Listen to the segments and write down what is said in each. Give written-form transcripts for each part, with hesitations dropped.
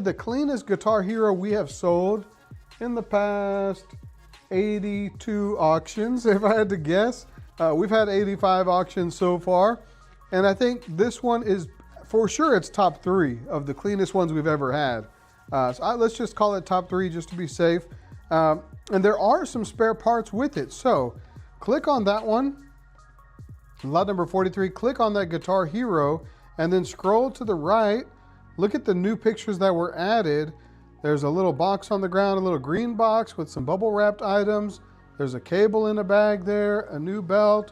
the cleanest Guitar Hero we have sold in the past 82 auctions, if I had to guess. We've had 85 auctions so far, and I think this one is, for sure, it's top 3 of the cleanest ones we've ever had. Let's just call it top 3 just to be safe. And there are some spare parts with it. So click on that one, lot number 43, click on that Guitar Hero, and then scroll to the right. Look at the new pictures that were added. There's a little box on the ground, a little green box with some bubble wrapped items. There's a cable in a bag there, a new belt.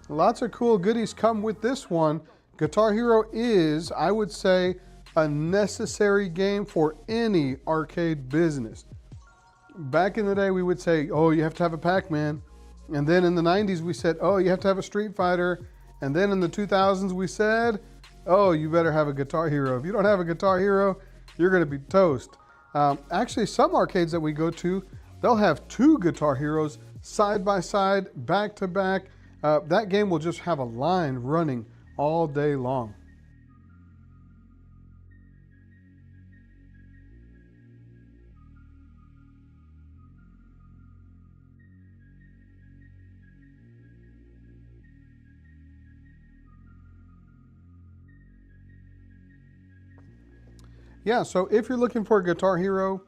Lots of cool goodies come with this one. Guitar Hero is, I would say, a necessary game for any arcade business. Back in the day, we would say, oh, you have to have a Pac-Man. And then in the 90s, we said, oh, you have to have a Street Fighter. And then in the 2000s, we said, oh, you better have a Guitar Hero. If you don't have a Guitar Hero, you're going to be toast. Actually, some arcades that we go to, they'll have 2 Guitar Heroes side by side, back to back. That game will just have a line running all day long. Yeah, so if you're looking for a Guitar Hero,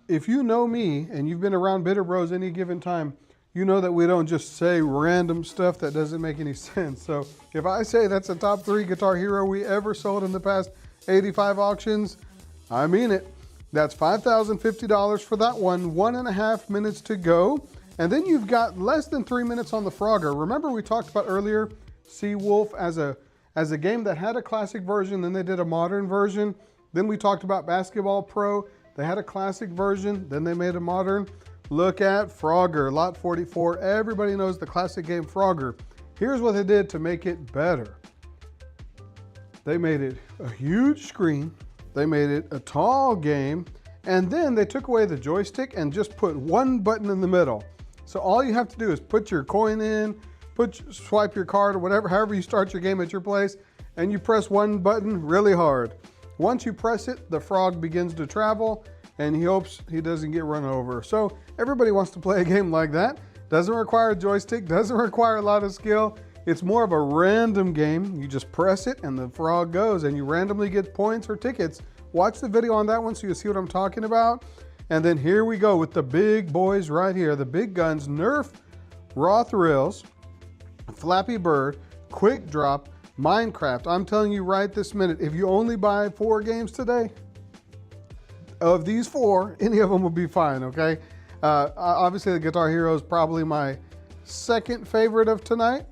if you know me and you've been around Bitter Bros any given time, you know that we don't just say random stuff that doesn't make any sense. So if I say that's a top 3 Guitar Hero we ever sold in the past 85 auctions, I mean it. That's $5,050 for that one, 1.5 minutes to go. And then you've got less than 3 minutes on the Frogger. Remember we talked about earlier Seawolf as a game that had a classic version, then they did a modern version. Then we talked about Basketball Pro. They had a classic version, then they made a modern. Look at Frogger, lot 44. Everybody knows the classic game Frogger. Here's what they did to make it better. They made it a huge screen. They made it a tall game. And then they took away the joystick and just put one button in the middle. So all you have to do is put your coin in, swipe your card or whatever, however you start your game at your place, and you press one button really hard. Once you press it, the frog begins to travel and he hopes he doesn't get run over. So everybody wants to play a game like that. Doesn't require a joystick, doesn't require a lot of skill. It's more of a random game. You just press it and the frog goes and you randomly get points or tickets. Watch the video on that one so you see what I'm talking about. And then here we go with the big boys right here, the big guns, Nerf, Raw Thrills, Flappy Bird, Quick Drop, Minecraft. I'm telling you right this minute, if you only buy 4 games today, of these 4, any of them will be fine, okay? Obviously the Guitar Hero is probably my second favorite of tonight.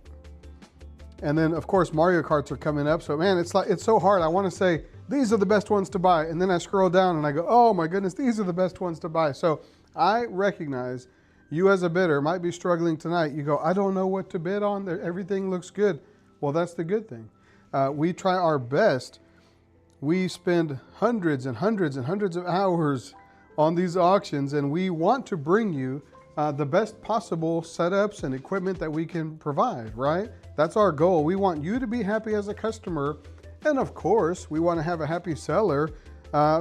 And then of course Mario Karts are coming up. So man, it's so hard. I want to say these are the best ones to buy. And then I scroll down and I go, oh my goodness, these are the best ones to buy. So I recognize you as a bidder might be struggling tonight. You go, I don't know what to bid on. Everything looks good. Well, that's the good thing. We try our best. We spend hundreds and hundreds and hundreds of hours on these auctions, and we want to bring you the best possible setups and equipment that we can provide, right? That's our goal. We want you to be happy as a customer, and of course, we want to have a happy seller.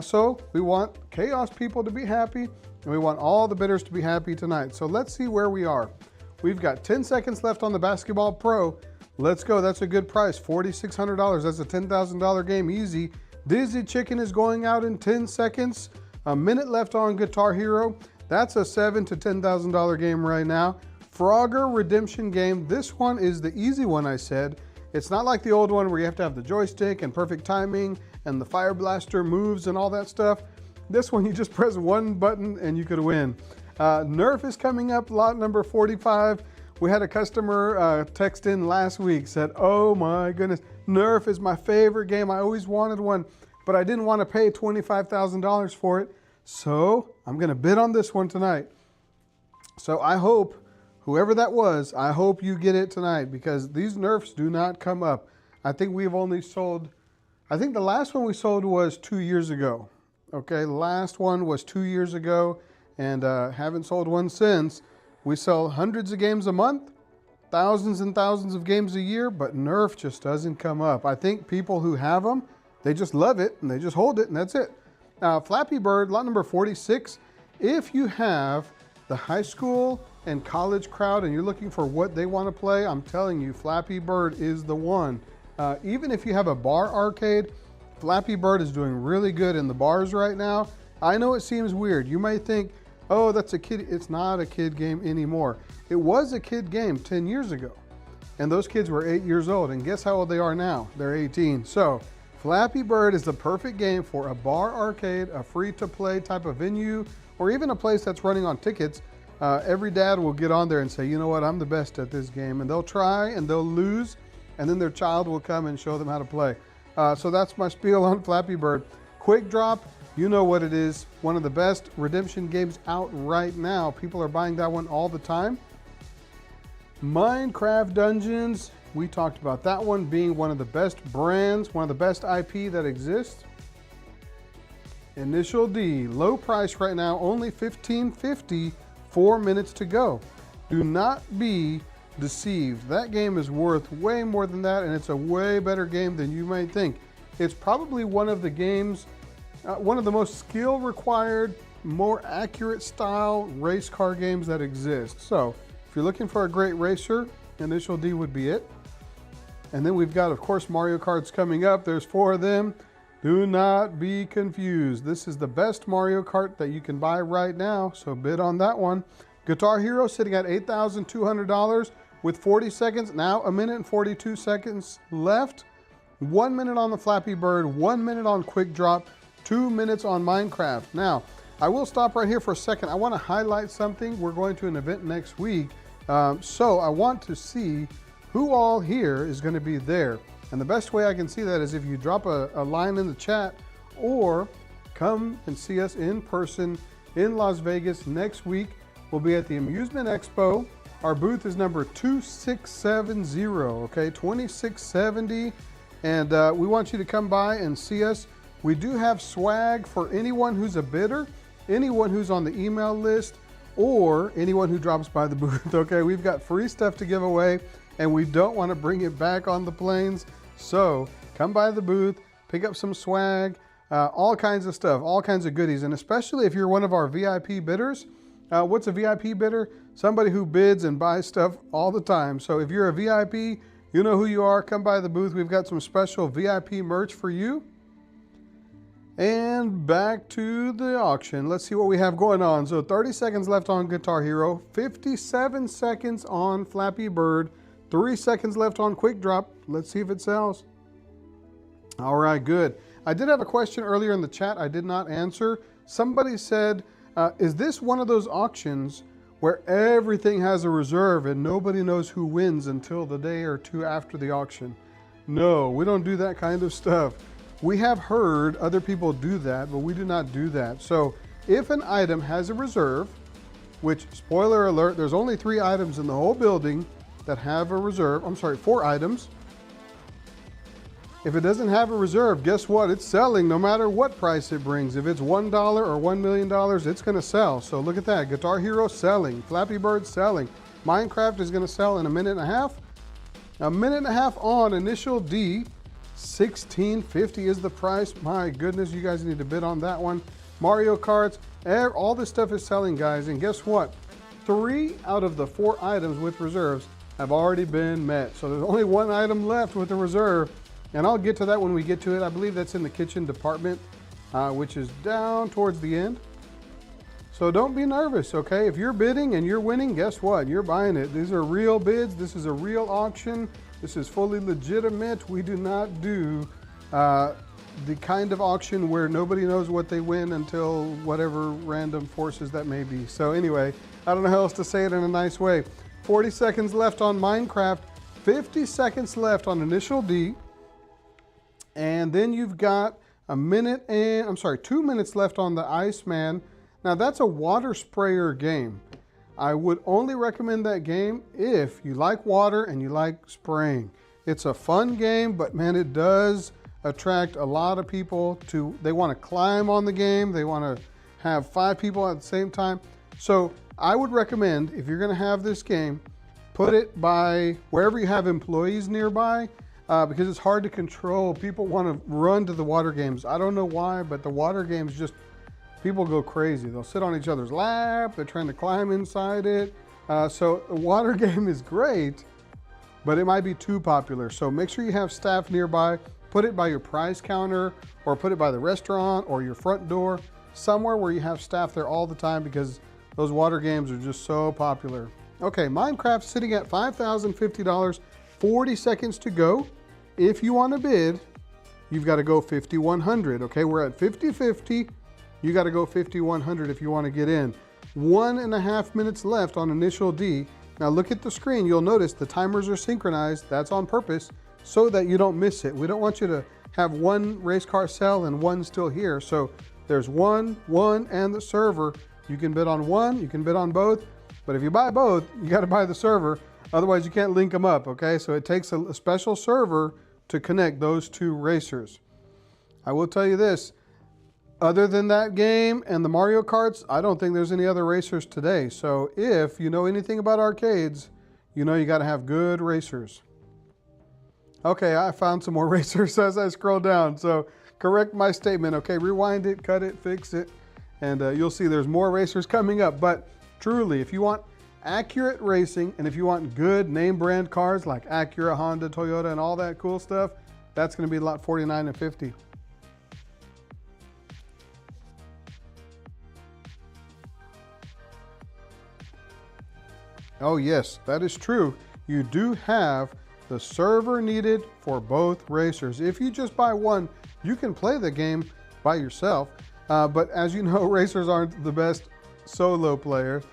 So we want Chaos people to be happy, and we want all the bidders to be happy tonight. So let's see where we are. We've got 10 seconds left on the Basketball Pro. Let's go. That's a good price, $4,600. That's a $10,000 game, easy. Dizzy Chicken is going out in 10 seconds. A minute left on Guitar Hero. That's a $7,000 to $10,000 game right now. Frogger Redemption game. This one is the easy one, I said. It's not like the old one where you have to have the joystick and perfect timing and the fire blaster moves and all that stuff. This one, you just press one button and you could win. Nerf is coming up, lot number 45. We had a customer text in last week, said, oh my goodness, Nerf is my favorite game. I always wanted one, but I didn't want to pay $25,000 for it. So I'm going to bid on this one tonight. So I hope, whoever that was, I hope you get it tonight because these Nerfs do not come up. I think we've only sold, I think the last one we sold was 2 years ago. Okay, the last one was 2 years ago and haven't sold one since. We sell hundreds of games a month, thousands and thousands of games a year, but Nerf just doesn't come up. I think people who have them, they just love it and they just hold it and that's it. Flappy Bird, lot number 46. If you have the high school and college crowd and you're looking for what they want to play, I'm telling you, Flappy Bird is the one. Even if you have a bar arcade, Flappy Bird is doing really good in the bars right now. I know it seems weird. You might think, oh, that's a kid. It's not a kid game anymore. It was a kid game 10 years ago. And those kids were 8 years old. And guess how old they are now? They're 18. So Flappy Bird is the perfect game for a bar arcade, a free-to-play type of venue, or even a place that's running on tickets. Every dad will get on there and say, you know what, I'm the best at this game. And they'll try and they'll lose, and then their child will come and show them how to play. So that's my spiel on Flappy Bird. Quick Drop, you know what it is. One of the best redemption games out right now. People are buying that one all the time. Minecraft Dungeons, we talked about that one being one of the best brands, one of the best IP that exists. Initial D, low price right now, only $15.50, 4 minutes to go. Do not be deceived. That game is worth way more than that, and it's a way better game than you might think. It's probably one of the games, one of the most skill required, more accurate style race car games that exist. So if you're looking for a great racer, Initial D would be it. And then we've got, of course, Mario Karts coming up. There's 4 of them. Do not be confused. This is the best Mario Kart that you can buy right now, so bid on that one. Guitar Hero sitting at $8,200 with 40 seconds. Now 1 minute and 42 seconds left. 1 minute on the Flappy Bird, 1 minute on Quick Drop, 2 minutes on Minecraft. Now, I will stop right here for a second. I want to highlight something. We're going to an event next week. So I want to see who all here is going to be there. And the best way I can see that is if you drop a line in the chat or come and see us in person in Las Vegas next week. We'll be at the Amusement Expo. Our booth is number 2670, okay, 2670. And we want you to come by and see us. We do have swag for anyone who's a bidder, anyone who's on the email list, or anyone who drops by the booth, okay? We've got free stuff to give away, and we don't want to bring it back on the planes. So come by the booth, pick up some swag, all kinds of stuff, all kinds of goodies. And especially if you're one of our VIP bidders. What's a VIP bidder? Somebody who bids and buys stuff all the time. So if you're a VIP, you know who you are. Come by the booth. We've got some special VIP merch for you. And back to the auction. Let's see what we have going on. So 30 seconds left on Guitar Hero, 57 seconds on Flappy Bird, 3 seconds left on Quick Drop. Let's see if it sells. All right, good. I did have a question earlier in the chat I did not answer. Somebody said, is this one of those auctions where everything has a reserve and nobody knows who wins until the day or two after the auction? No, we don't do that kind of stuff. We have heard other people do that, but we do not do that. So if an item has a reserve, which, spoiler alert, there's only 3 items in the whole building that have a reserve. I'm sorry, 4 items. If it doesn't have a reserve, guess what? It's selling no matter what price it brings. If it's $1 or $1 million, it's going to sell. So look at that. Guitar Hero selling. Flappy Bird selling. Minecraft is going to sell in 1.5 minutes. 1.5 minutes on Initial D. $16.50 is the price. My goodness, you guys need to bid on that one. Mario Karts, all this stuff is selling, guys. And guess what? 3 out of the 4 items with reserves have already been met. So there's only 1 item left with a reserve. And I'll get to that when we get to it. I believe that's in the kitchen department, which is down towards the end. So don't be nervous, okay? If you're bidding and you're winning, guess what? You're buying it. These are real bids. This is a real auction. This is fully legitimate. We do not do the kind of auction where nobody knows what they win until whatever random forces that may be. So anyway, I don't know how else to say it in a nice way. 40 seconds left on Minecraft, 50 seconds left on Initial D. And then you've got 2 minutes left on the Iceman. Now that's a water sprayer game. I would only recommend that game if you like water and you like spraying. It's a fun game, but man, it does attract a lot of people they want to climb on the game. They want to have 5 people at the same time. So I would recommend, if you're going to have this game, put it by wherever you have employees nearby. because it's hard to control. People want to run to the water games. I don't know why, but the water games just, people go crazy. They'll sit on each other's lap. They're trying to climb inside it. So the water game is great, but it might be too popular. So make sure you have staff nearby. Put it by your prize counter, or put it by the restaurant or your front door, somewhere where you have staff there all the time, because those water games are just so popular. Okay, Minecraft's sitting at $5,050, 40 seconds to go. If you want to bid, you've got to go 5,100. Okay, we're at 50-50. You got to go 5,100 if you want to get in. 1.5 minutes left on Initial D. Now look at the screen. You'll notice the timers are synchronized. That's on purpose so that you don't miss it. We don't want you to have one race car sell and one still here. So there's one, and the server. You can bid on one, you can bid on both, but if you buy both, you got to buy the server. Otherwise, you can't link them up, okay? So it takes a special server to connect those two racers. I will tell you this, other than that game and the Mario Karts, I don't think there's any other racers today. So if you know anything about arcades, you know you got to have good racers. Okay, I found some more racers as I scroll down. So correct my statement, okay? Rewind it, cut it, fix it, and you'll see there's more racers coming up. But truly, if you want accurate racing, and if you want good name brand cars like Acura, Honda, Toyota, and all that cool stuff, that's going to be lot 49 and 50. Oh yes, that is true. You do have the server needed for both racers. If you just buy one, you can play the game by yourself. But as you know, racers aren't the best solo players.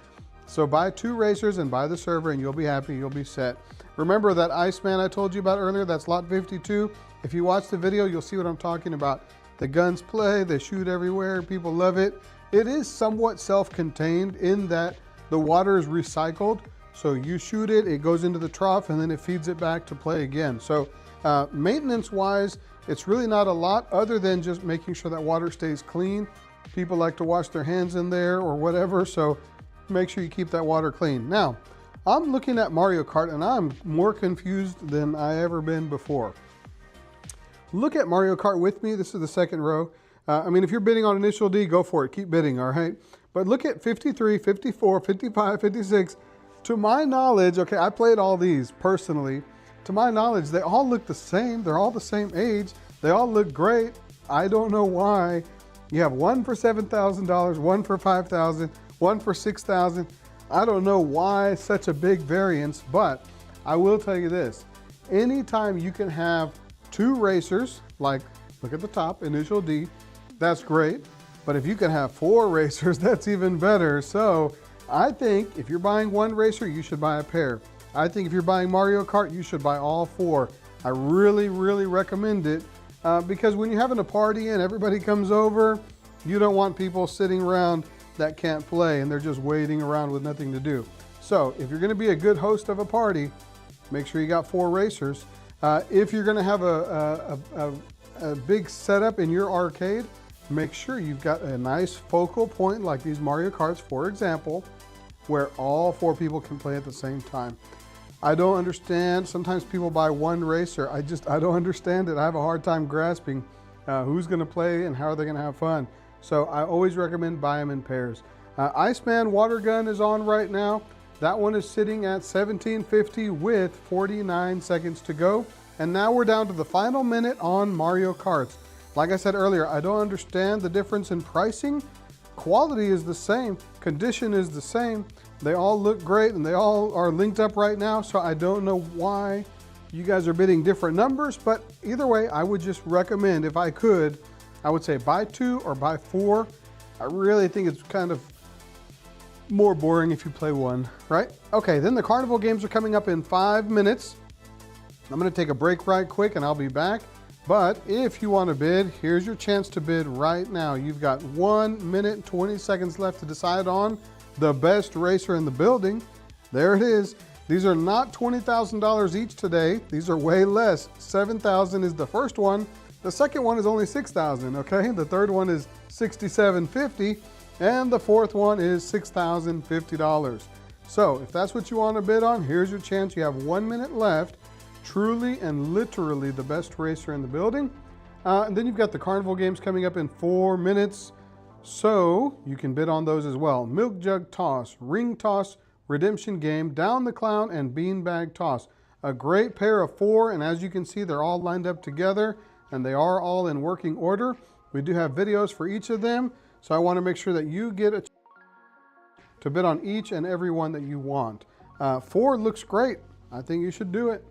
So buy two racers and buy the server and you'll be happy, you'll be set. Remember that Iceman I told you about earlier, that's lot 52. If you watch the video, you'll see what I'm talking about. The guns play, they shoot everywhere, people love it. It is somewhat self-contained in that the water is recycled. So you shoot it, it goes into the trough, and then it feeds it back to play again. So maintenance-wise, it's really not a lot other than just making sure that water stays clean. People like to wash their hands in there or whatever, so make sure you keep that water clean. Now, I'm looking at Mario Kart, and I'm more confused than I ever been before. Look at Mario Kart with me. This is the second row. I mean, if you're bidding on Initial D, go for it. Keep bidding, all right? But look at 53, 54, 55, 56. To my knowledge, okay, I played all these personally. To my knowledge, they all look the same. They're all the same age. They all look great. I don't know why. You have one for $7,000, one for $5,000, one for $6,000. I don't know why such a big variance, but I will tell you this. Anytime you can have two racers, like look at the top, Initial D, that's great. But if you can have four racers, that's even better. So I think if you're buying one racer, you should buy a pair. I think if you're buying Mario Kart, you should buy all four. I really, really recommend it because when you're having a party and everybody comes over, you don't want people sitting around that can't play and they're just waiting around with nothing to do. So if you're going to be a good host of a party, make sure you got four racers. If you're going to have a big setup in your arcade, make sure you've got a nice focal point like these Mario Karts, for example, where all four people can play at the same time. I don't understand. Sometimes people buy one racer. I don't understand it. I have a hard time grasping who's going to play and how are they going to have fun. So I always recommend buy them in pairs. Iceman Water Gun is on right now. That one is sitting at $17.50 with 49 seconds to go. And now we're down to the final minute on Mario Karts. Like I said earlier, I don't understand the difference in pricing. Quality is the same, condition is the same. They all look great and they all are linked up right now. So I don't know why you guys are bidding different numbers, but either way, I would just recommend, if I could, I would say buy two or buy four. I really think it's kind of more boring if you play one, right? Okay, then the carnival games are coming up in 5 minutes. I'm gonna take a break right quick and I'll be back. But if you want to bid, here's your chance to bid right now. You've got 1 minute and 20 seconds left to decide on the best racer in the building. There it is. These are not $20,000 each today. These are way less. $7,000 is the first one. The second one is only $6,000, okay? The third one is $67.50, and the fourth one is $6,050. So if that's what you want to bid on, here's your chance. You have 1 minute left. truly and literally the best racer in the building. And then you've got the carnival games coming up in 4 minutes, so you can bid on those as well. Milk Jug Toss, Ring Toss, Redemption Game, Down the Clown, and Beanbag Toss. A great pair of 4, and as you can see, they're all lined up together, and they are all in working order. We do have videos for each of them, so I want to make sure that you get a chance to bid on each and every one that you want. 4 looks great. I think you should do it.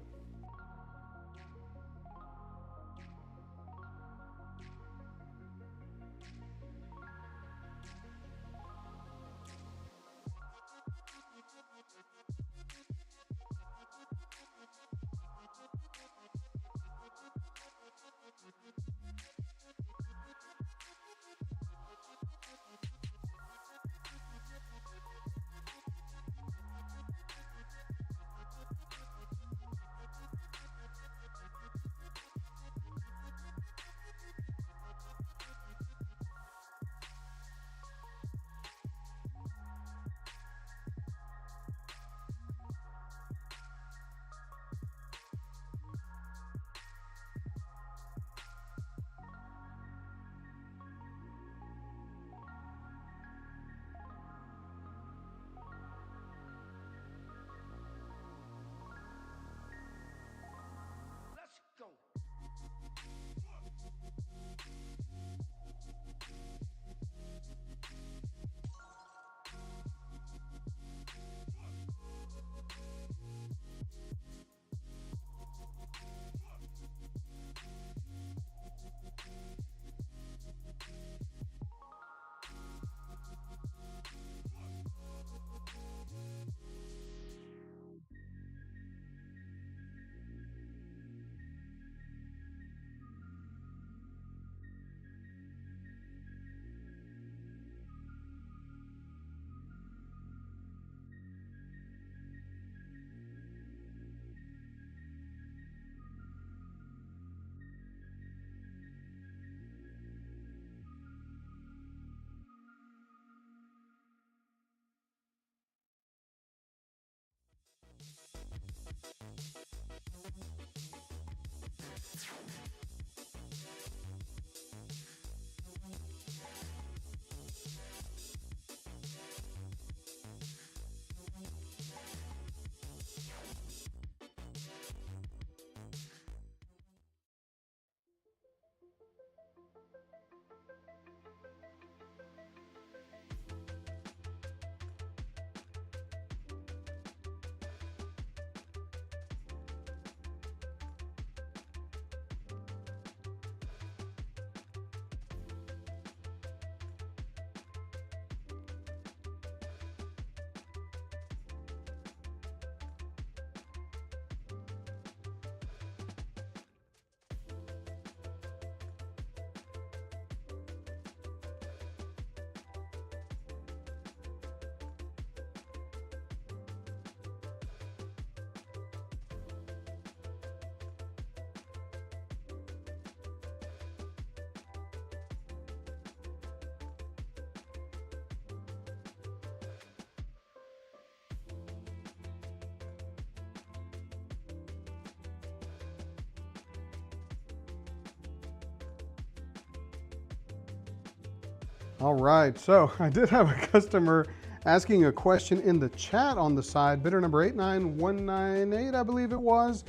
All right, so I did have a customer asking a question in the chat on the side, bidder number 89198, I believe it was.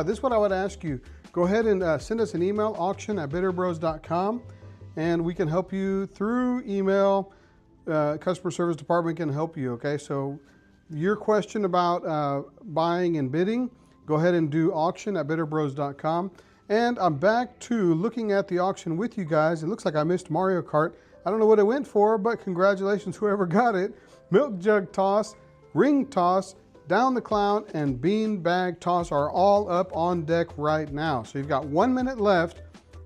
This is what I would ask you. Go ahead and send us an email, auction@bidderbros.com, and we can help you through email. Customer service department can help you, okay? So your question about buying and bidding, go ahead and do auction@bidderbros.com. And I'm back to looking at the auction with you guys. It looks like I missed Mario Kart. I don't know what it went for, but congratulations whoever got it. Milk Jug Toss, Ring Toss, Down the Clown, and Beanbag Toss are all up on deck right now. So you've got 1 minute left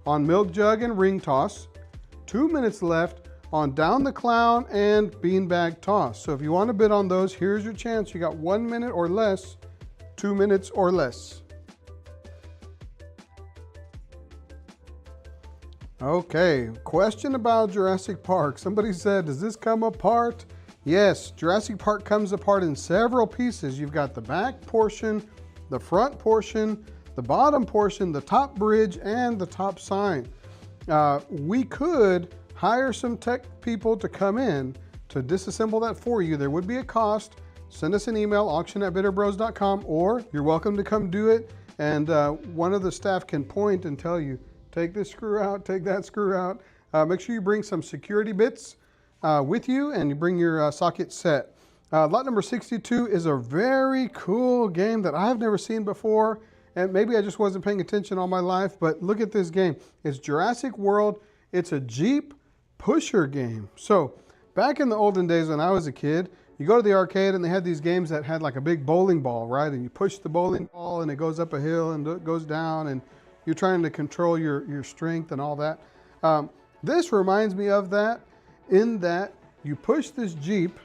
on Milk Jug and Ring Toss, 2 minutes left on Down the Clown and Beanbag Toss. So if you want to bid on those, here's your chance. You got 1 minute or less, 2 minutes or less. Okay, question about Jurassic Park. Somebody said, does this come apart? Yes, Jurassic Park comes apart in several pieces. You've got the back portion, the front portion, the bottom portion, the top bridge, and the top sign. We could hire some tech people to come in to disassemble that for you. There would be a cost. Send us an email, auction@bitterbros.com, or you're welcome to come do it. And one of the staff can point and tell you, take this screw out, take that screw out. Make sure you bring some security bits with you, and you bring your socket set. Lot number 62 is a very cool game that I've never seen before, and maybe I just wasn't paying attention all my life, but look at this game. It's Jurassic World. It's a Jeep pusher game. So back in the olden days when I was a kid, you go to the arcade and they had these games that had like a big bowling ball, right? And you push the bowling ball and it goes up a hill and it goes down, and you're trying to control your strength and all that. This reminds me of that, in that you push this Jeep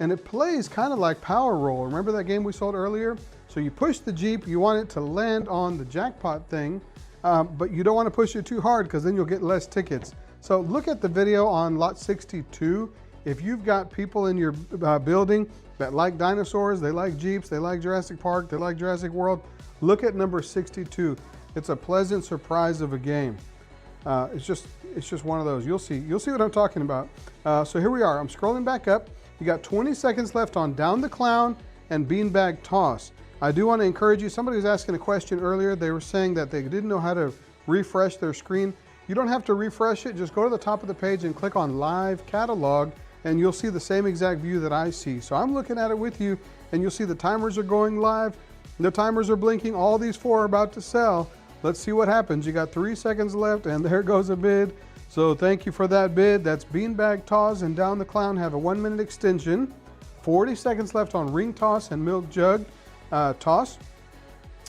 and it plays kind of like Power Roll. Remember that game we sold earlier? So you push the Jeep, you want it to land on the jackpot thing, but you don't want to push it too hard because then you'll get less tickets. So look at the video on lot 62. If you've got people in your building that like dinosaurs, they like Jeeps, they like Jurassic Park, they like Jurassic World, look at number 62. It's a pleasant surprise of a game. It's just one of those. You'll see what I'm talking about. So here we are. I'm scrolling back up. You got 20 seconds left on Down the Clown and Beanbag Toss. I do want to encourage you. Somebody was asking a question earlier. They were saying that they didn't know how to refresh their screen. You don't have to refresh it. Just go to the top of the page and click on Live Catalog, and you'll see the same exact view that I see. So I'm looking at it with you, and you'll see the timers are going live. The timers are blinking. All these four are about to sell. Let's see what happens. You got 3 seconds left, and there goes a bid. So thank you for that bid. That's Beanbag Toss and Down the Clown have a 1-minute extension. 40 seconds left on Ring Toss and Milk Jug Toss.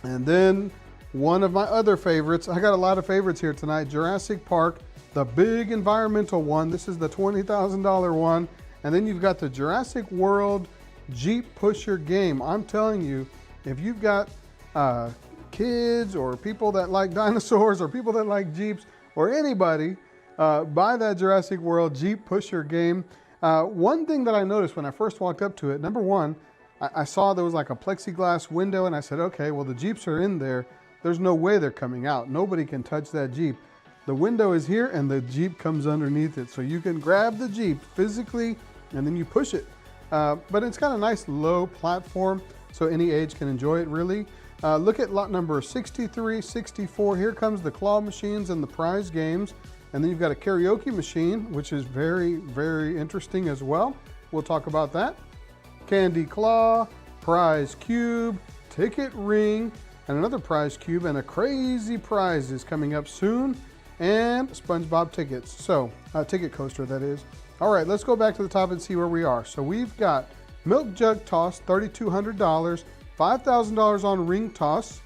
And then one of my other favorites, I got a lot of favorites here tonight, Jurassic Park, the big environmental one. This is the $20,000 one. And then you've got the Jurassic World Jeep Pusher game. I'm telling you, if you've got kids or people that like dinosaurs or people that like Jeeps or anybody, buy that Jurassic World Jeep Pusher game. One thing that I noticed when I first walked up to it, number one, I saw there was like a plexiglass window, and I said, okay, well, the Jeeps are in there. There's no way they're coming out. Nobody can touch that Jeep. The window is here and the Jeep comes underneath it. So you can grab the Jeep physically and then you push it. But it's got a nice low platform, so any age can enjoy it really. Look at lot number 63, 64. Here comes the claw machines and the prize games. And then you've got a karaoke machine, which is very, very interesting as well. We'll talk about that. Candy Claw, prize cube, ticket ring, and another prize cube, and a crazy prize is coming up soon, and SpongeBob tickets. So, ticket coaster, that is. All right, let's go back to the top and see where we are. So we've got Milk Jug Toss, $3,200, $5,000 on Ring Toss,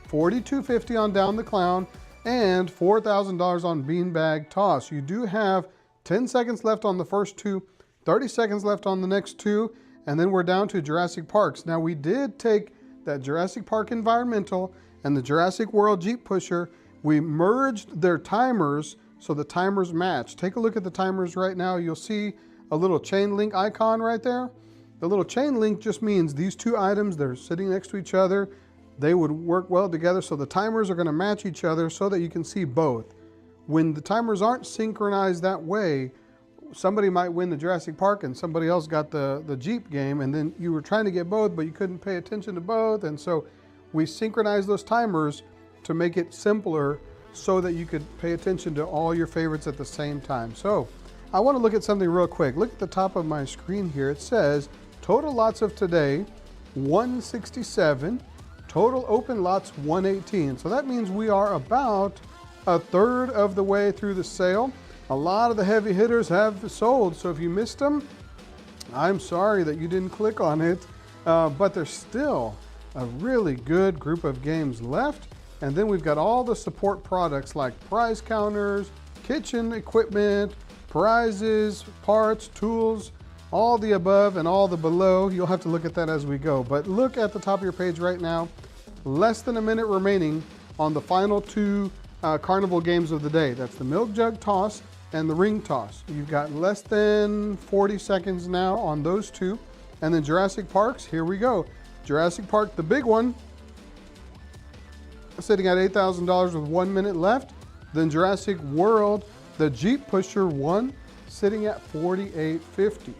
$4,250 on Down the Clown, and $4,000 on Beanbag Toss. You do have 10 seconds left on the first two, 30 seconds left on the next two, and then we're down to Jurassic Parks. Now we did take that Jurassic Park Environmental and the Jurassic World Jeep Pusher, we merged their timers so the timers match. Take a look at the timers right now. You'll see a little chain link icon right there. The little chain link just means these two items, they're sitting next to each other. They would work well together, so the timers are gonna match each other so that you can see both. When the timers aren't synchronized that way, somebody might win the Jurassic Park and somebody else got the Jeep game, and then you were trying to get both, but you couldn't pay attention to both. And so we synchronized those timers to make it simpler so that you could pay attention to all your favorites at the same time. So I want to look at something real quick. Look at the top of my screen here. It says total lots of today, 167. Total open lots, 118. So that means we are about a third of the way through the sale. A lot of the heavy hitters have sold, so if you missed them, I'm sorry that you didn't click on it, but there's still a really good group of games left. And then we've got all the support products like prize counters, kitchen equipment, prizes, parts, tools, all the above and all the below. You'll have to look at that as we go. But look at the top of your page right now. Less than a minute remaining on the final two carnival games of the day. That's the Milk Jug Toss and the Ring Toss. You've got less than 40 seconds now on those two. And then Jurassic Parks, here we go. Jurassic Park, the big one, sitting at $8,000 with 1 minute left. Then Jurassic World, the Jeep Pusher 1, sitting at $48.50.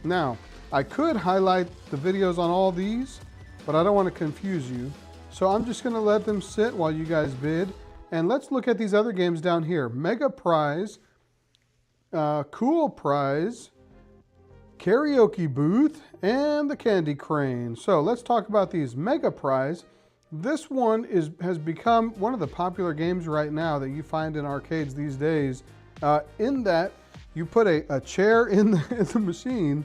Now, I could highlight the videos on all these, but I don't want to confuse you. So I'm just going to let them sit while you guys bid. And let's look at these other games down here. Mega Prize, Cool Prize, Karaoke Booth, and the Candy Crane. So let's talk about these. Mega Prize. This one has become one of the popular games right now that you find in arcades these days. In that you put a chair in the machine,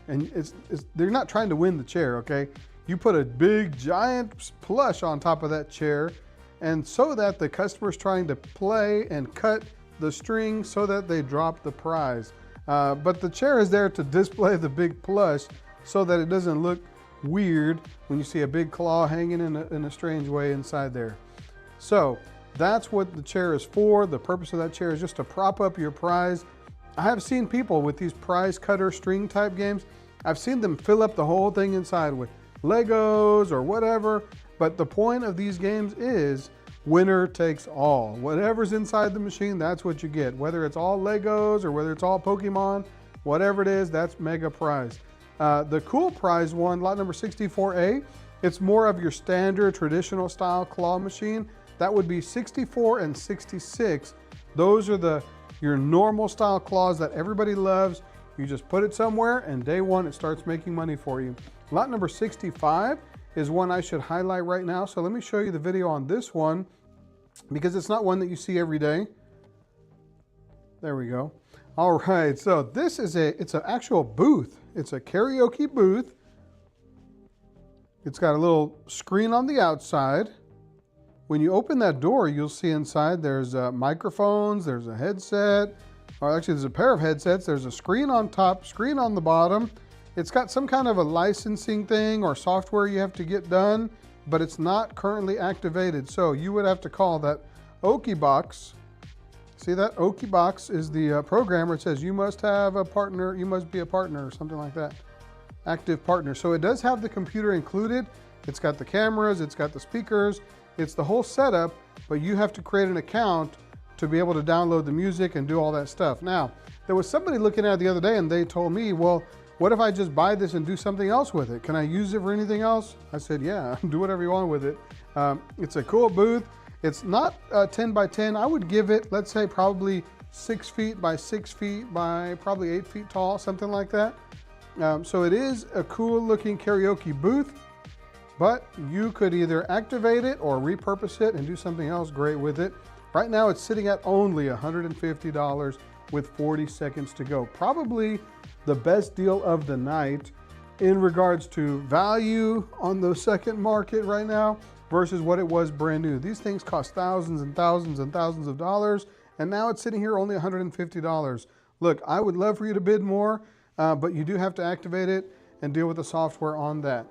and they're not trying to win the chair, okay? You put a big giant plush on top of that chair, and so that the customer's trying to play and cut the string so that they drop the prize. But the chair is there to display the big plush so that it doesn't look weird when you see a big claw hanging in a strange way inside there. So that's what the chair is for. The purpose of that chair is just to prop up your prize. I have seen people with these prize cutter string type games, I've seen them fill up the whole thing inside with Legos or whatever, but the point of these games is winner takes all. Whatever's inside the machine, that's what you get. Whether it's all Legos or whether it's all Pokemon, whatever it is, that's Mega Prize. The Cool Prize one, lot number 64A, it's more of your standard traditional style claw machine. That would be 64 and 66. Those are your normal style claws that everybody loves. You just put it somewhere and day one it starts making money for you. Lot number 65 is one I should highlight right now. So let me show you the video on this one because it's not one that you see every day. There we go. All right, so this is it's an actual booth. It's a karaoke booth. It's got a little screen on the outside. When you open that door, you'll see inside there's microphones, there's a headset, or actually there's a pair of headsets, there's a screen on top, screen on the bottom. It's got some kind of a licensing thing or software you have to get done, but it's not currently activated. So you would have to call that Okibox. See that? Okibox is the programmer. It says you must have a partner, you must be a partner or something like that. Active partner. So it does have the computer included. It's got the cameras, it's got the speakers, it's the whole setup, but you have to create an account to be able to download the music and do all that stuff. Now, there was somebody looking at it the other day and they told me, well, what if I just buy this and do something else with it? Can I use it for anything else? I said, yeah, do whatever you want with it. It's a cool booth. It's not 10 by 10. I would give it, let's say probably 6 feet by 6 feet by probably 8 feet tall, something like that. So it is a cool looking karaoke booth, but you could either activate it or repurpose it and do something else great with it. Right now it's sitting at only $150 with 40 seconds to go. Probably the best deal of the night in regards to value on the second market right now versus what it was brand new. These things cost thousands and thousands and thousands of dollars, and now it's sitting here only $150. Look, I would love for you to bid more, but you do have to activate it and deal with the software on that.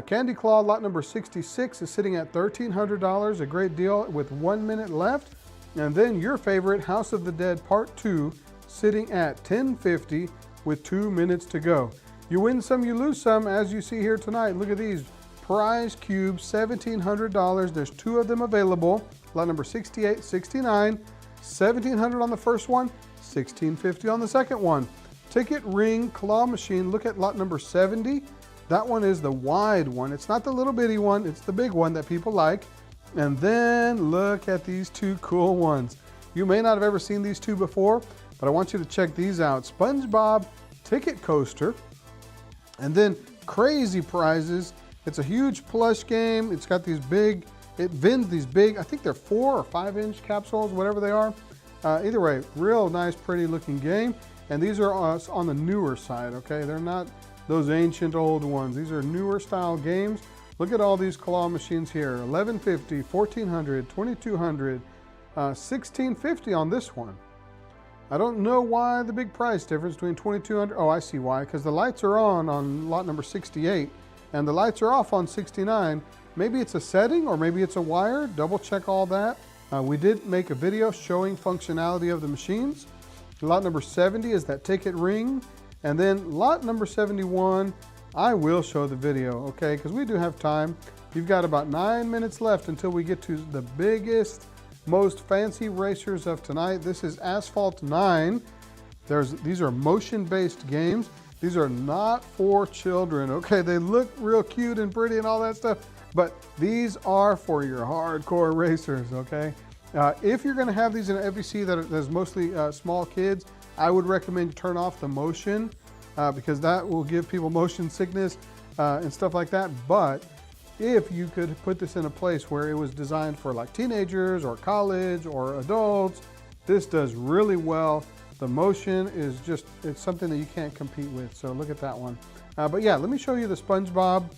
Candy Claw lot number 66 is sitting at $1,300, a great deal with 1 minute left. And then your favorite, House of the Dead Part 2, sitting at $10.50 with 2 minutes to go. You win some, you lose some, as you see here tonight. Look at these prize cubes, $1,700. There's 2 of them available. Lot number 68, 69, $1,700 on the first one, $1,650 on the second one. Ticket ring claw machine, look at lot number 70. That one is the wide one. It's not the little bitty one, it's the big one that people like. And then look at these 2 cool ones. You may not have ever seen these 2 before, but I want you to check these out. SpongeBob Ticket Coaster, and then crazy prizes. It's a huge plush game. It's got these big, it vins these big, I think they're 4 or 5 inch capsules, whatever they are. Either way, real nice, pretty looking game. And these are on the newer side, okay? They're not those ancient old ones. These are newer style games. Look at all these claw machines here. $1,150, $1,400, $2,200, $1,650 on this one. I don't know why the big price difference between $2,200. Oh, I see why, because the lights are on lot number 68 and the lights are off on 69. Maybe it's a setting or maybe it's a wire. Double check all that. We did make a video showing functionality of the machines. Lot number 70 is that ticket ring. And then lot number 71, I will show the video, okay? Because we do have time. You've got about 9 minutes left until we get to the biggest, most fancy racers of tonight. This is Asphalt 9. These are motion-based games. These are not for children, okay? They look real cute and pretty and all that stuff, but these are for your hardcore racers, okay? If you're gonna have these in an FVC that's mostly small kids, I would recommend you turn off the motion because that will give people motion sickness and stuff like that. But if you could put this in a place where it was designed for like teenagers or college or adults, this does really well. The motion is just, it's something that you can't compete with. So look at that one. But yeah, let me show you the SpongeBob.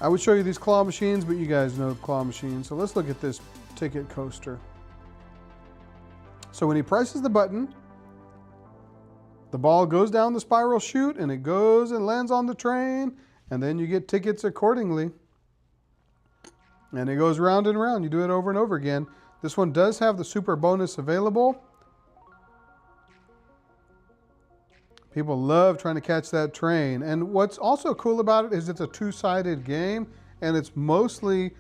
I would show you these claw machines, but you guys know claw machines. So let's look at this ticket coaster. So when he presses the button, the ball goes down the spiral chute and it goes and lands on the train, and then you get tickets accordingly. And it goes round and round. You do it over and over again. This one does have the super bonus available. People love trying to catch that train. And what's also cool about it is it's a two-sided game and it's mostly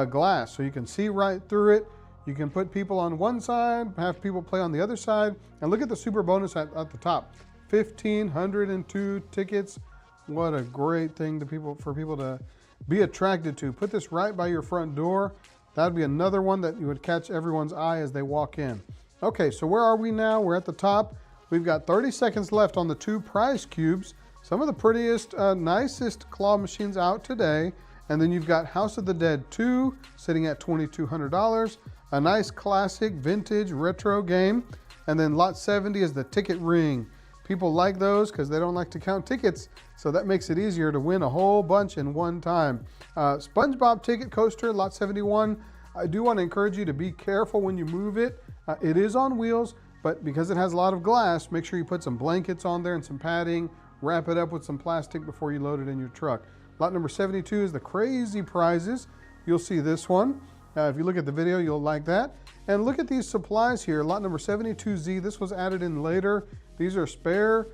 glass. So you can see right through it. You can put people on one side, have people play on the other side. And look at the super bonus at the top. 1,502 tickets. What a great thing for people to be attracted to. Put this right by your front door. That'd be another one that you would catch everyone's eye as they walk in. Okay, so where are we now? We're at the top. We've got 30 seconds left on the 2 prize cubes. Some of the prettiest, nicest claw machines out today. And then you've got House of the Dead 2 sitting at $2,200. A nice classic vintage retro game. And then lot 70 is the ticket ring. People like those because they don't like to count tickets. So that makes it easier to win a whole bunch in one time. SpongeBob ticket coaster, lot 71. I do want to encourage you to be careful when you move it. It is on wheels. But because it has a lot of glass, make sure you put some blankets on there and some padding, wrap it up with some plastic before you load it in your truck. Lot number 72 is the crazy prizes. You'll see this one. If you look at the video, you'll like that. And look at these supplies here. Lot number 72Z, this was added in later. These are spare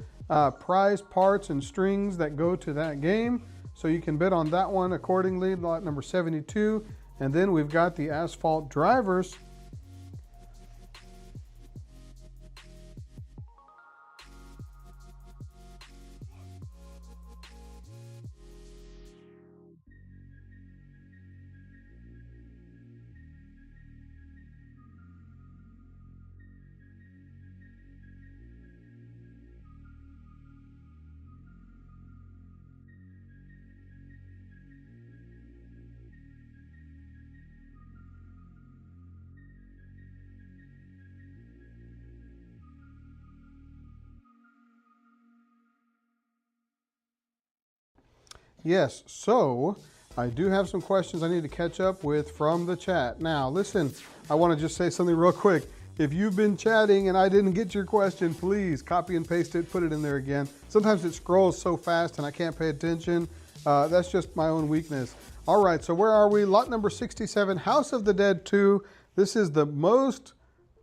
prize parts and strings that go to that game. So you can bid on that one accordingly, lot number 72. And then we've got the Asphalt drivers. Yes, so I do have some questions I need to catch up with from the chat. Now, listen, I want to just say something real quick. If you've been chatting and I didn't get your question, please copy and paste it, put it in there again. Sometimes it scrolls so fast and I can't pay attention. That's just my own weakness. All right, so where are we? Lot number 67, House of the Dead 2. This is the most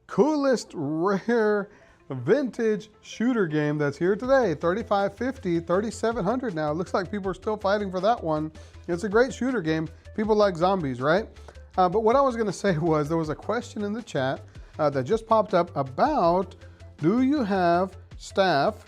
coolest, rare, vintage shooter game that's here today. $3,550, $3,700 now. It looks like people are still fighting for that one. It's a great shooter game. People like zombies, right? But what I was gonna say was there was a question in the chat that just popped up about, do you have staff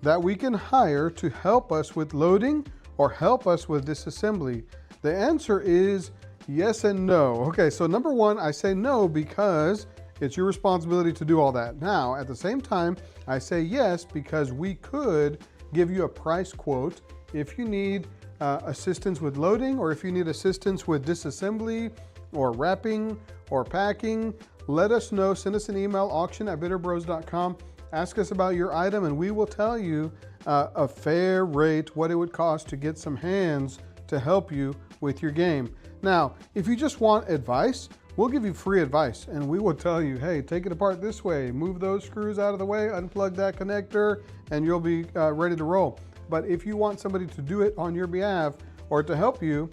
that we can hire to help us with loading or help us with disassembly? The answer is yes and no. Okay, so number one, I say no because it's your responsibility to do all that. Now, at the same time, I say yes because we could give you a price quote if you need assistance with loading or if you need assistance with disassembly or wrapping or packing. Let us know. Send us an email, auction@bitterbros.com. Ask us about your item and we will tell you a fair rate, what it would cost to get some hands to help you with your game. Now, if you just want advice, we'll give you free advice and we will tell you, hey, take it apart this way, move those screws out of the way, unplug that connector, and you'll be ready to roll. But if you want somebody to do it on your behalf or to help you,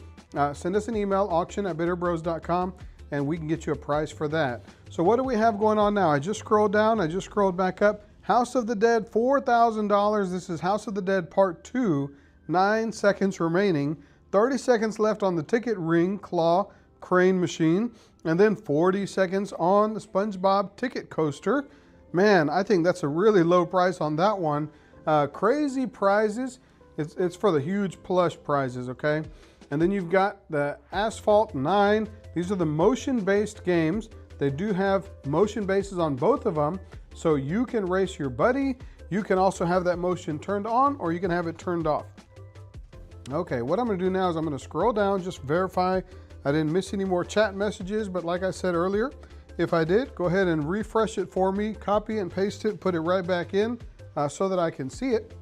send us an email, auction@bitterbros.com, and we can get you a price for that. So what do we have going on now? I just scrolled down, I just scrolled back up. House of the Dead, $4,000. This is House of the Dead Part 2, 9 seconds remaining. 30 seconds left on the Ticket Ring Claw Crane Machine, and then 40 seconds on the SpongeBob Ticket Coaster. Man, I think that's a really low price on that one. Crazy prizes. It's for the huge plush prizes, okay? And then you've got the Asphalt 9. These are the motion-based games. They do have motion bases on both of them, so you can race your buddy. You can also have that motion turned on, or you can have it turned off. Okay, what I'm gonna do now is I'm gonna scroll down, just verify I didn't miss any more chat messages, but like I said earlier, if I did, go ahead and refresh it for me, copy and paste it, put it right back in so that I can see it.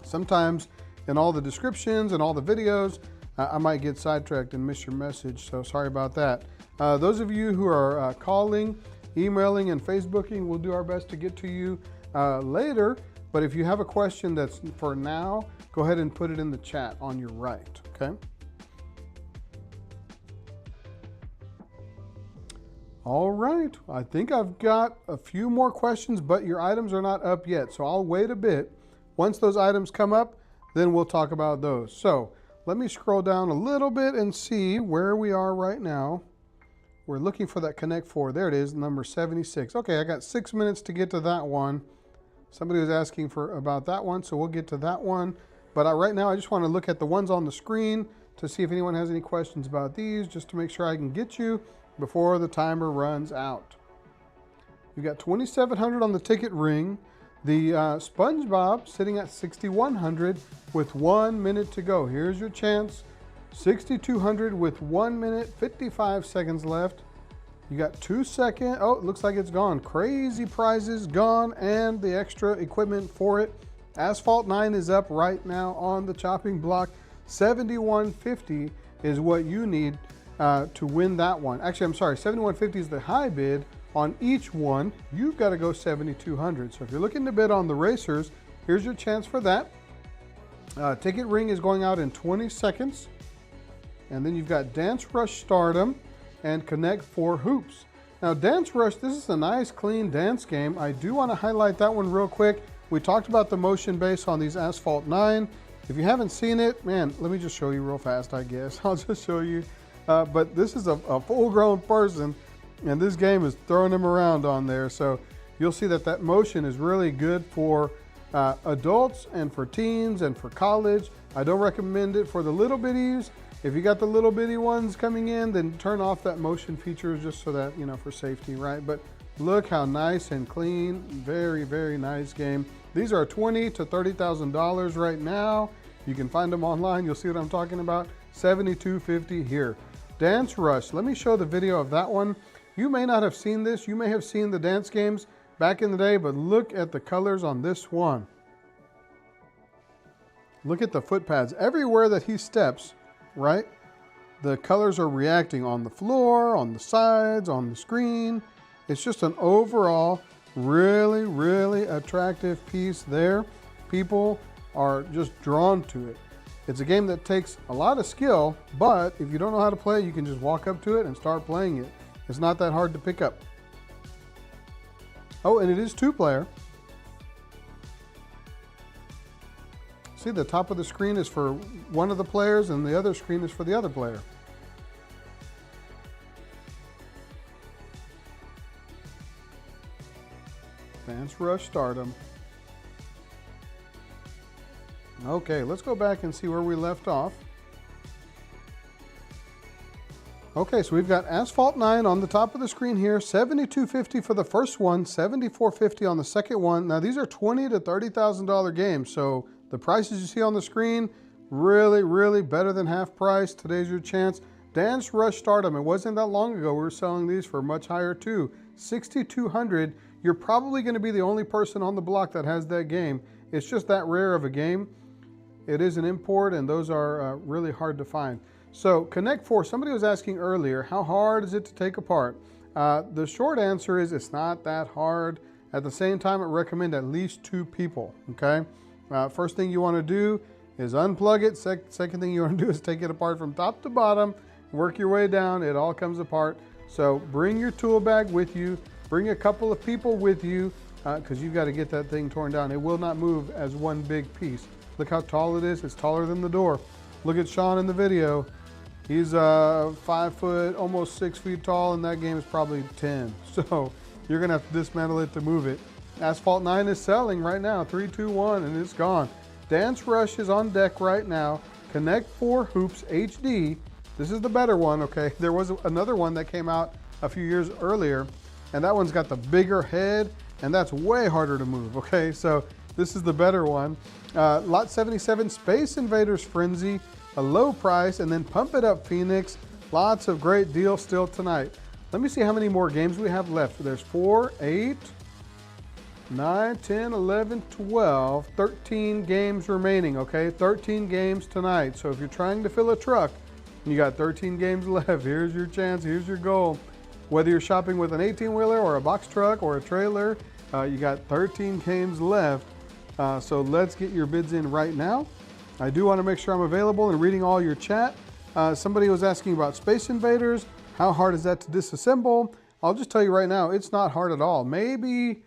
Sometimes in all the descriptions and all the videos, I might get sidetracked and miss your message, so sorry about that. Those of you who are calling, emailing, and Facebooking, we'll do our best to get to you later, but if you have a question that's for now, go ahead and put it in the chat on your right, okay? All right, I think I've got a few more questions, but your items are not up yet, so I'll wait a bit. Once those items come up, then we'll talk about those. So let me scroll down a little bit and see where we are right now. We're looking for that Connect 4. There it is, number 76. Okay, I got 6 minutes to get to that one. Somebody was asking about that one, so we'll get to that one. But right now, I just want to look at the ones on the screen to see if anyone has any questions about these, just to make sure I can get you before the timer runs out. You've got 2,700 on the Ticket Ring. The SpongeBob sitting at 6,100 with 1 minute to go. Here's your chance. 6,200 with 1 minute, 55 seconds left. You got 2 seconds. Oh, it looks like it's gone. Crazy prizes gone and the extra equipment for it. Asphalt 9 is up right now on the chopping block. 7,150 is what you need to win that one. Actually, I'm sorry, 7,150 is the high bid. On each one, you've got to go 7,200. So if you're looking to bid on the racers, here's your chance for that. Ticket Ring is going out in 20 seconds. And then you've got Dance Rush Stardom and Connect 4 Hoops. Now Dance Rush, this is a nice clean dance game. I do want to highlight that one real quick. We talked about the motion base on these Asphalt 9. If you haven't seen it, man, let me just show you real fast, I guess. I'll just show you. But this is a full-grown person, and this game is throwing them around on there. So you'll see that that motion is really good for adults and for teens and for college. I don't recommend it for the little bitties. If you got the little bitty ones coming in, then turn off that motion feature just so that, you know, for safety, right? But look how nice and clean. Very, very nice game. These are $20,000 to $30,000 right now. You can find them online. You'll see what I'm talking about. $7,250 here. Dance Rush. Let me show the video of that one. You may not have seen this. You may have seen the dance games back in the day, but look at the colors on this one. Look at the foot pads. Everywhere that he steps, right? The colors are reacting on the floor, on the sides, on the screen. It's just an overall really, really attractive piece there. People are just drawn to it. It's a game that takes a lot of skill, but if you don't know how to play, you can just walk up to it and start playing it. It's not that hard to pick up. Oh, and it is 2-player. See, the top of the screen is for one of the players and the other screen is for the other player. Dance Rush Stardom. Okay, let's go back and see where we left off. Okay, so we've got Asphalt 9 on the top of the screen here, $7,250 for the first one, $7,450 on the second one. Now these are $20,000 to $30,000 games, so the prices you see on the screen, really, really better than half price. Today's your chance. Dance Rush Stardom, it wasn't that long ago we were selling these for much higher too. $6,200. You're probably going to be the only person on the block that has that game. It's just that rare of a game. It is an import, and those are really hard to find. So Connect 4, somebody was asking earlier, how hard is it to take apart? The short answer is it's not that hard. At the same time, I recommend at least 2 people, okay? First thing you want to do is unplug it. Second thing you want to do is take it apart from top to bottom, work your way down. It all comes apart. So bring your tool bag with you. Bring a couple of people with you because you've got to get that thing torn down. It will not move as one big piece. Look how tall it is. It's taller than the door. Look at Sean in the video. He's 5 foot, almost 6 feet tall, and that game is probably 10. So you're gonna have to dismantle it to move it. Asphalt 9 is selling right now, 3, 2, 1, and it's gone. Dance Rush is on deck right now. Connect 4 Hoops HD. This is the better one, okay? There was another one that came out a few years earlier, and that one's got the bigger head, and that's way harder to move, okay? So this is the better one. Lot 77 Space Invaders Frenzy, a low price, and then Pump It Up Phoenix. Lots of great deals still tonight. Let me see how many more games we have left. There's 4, 8, 9, 10, 11, 12, 13 games remaining, okay? 13 games tonight. So if you're trying to fill a truck and you got 13 games left, here's your chance, here's your goal. Whether you're shopping with an 18-wheeler or a box truck or a trailer, you got 13 games left. So let's get your bids in right now. I do want to make sure I'm available and reading all your chat. Somebody was asking about Space Invaders. How hard is that to disassemble? I'll just tell you right now, it's not hard at all. Maybe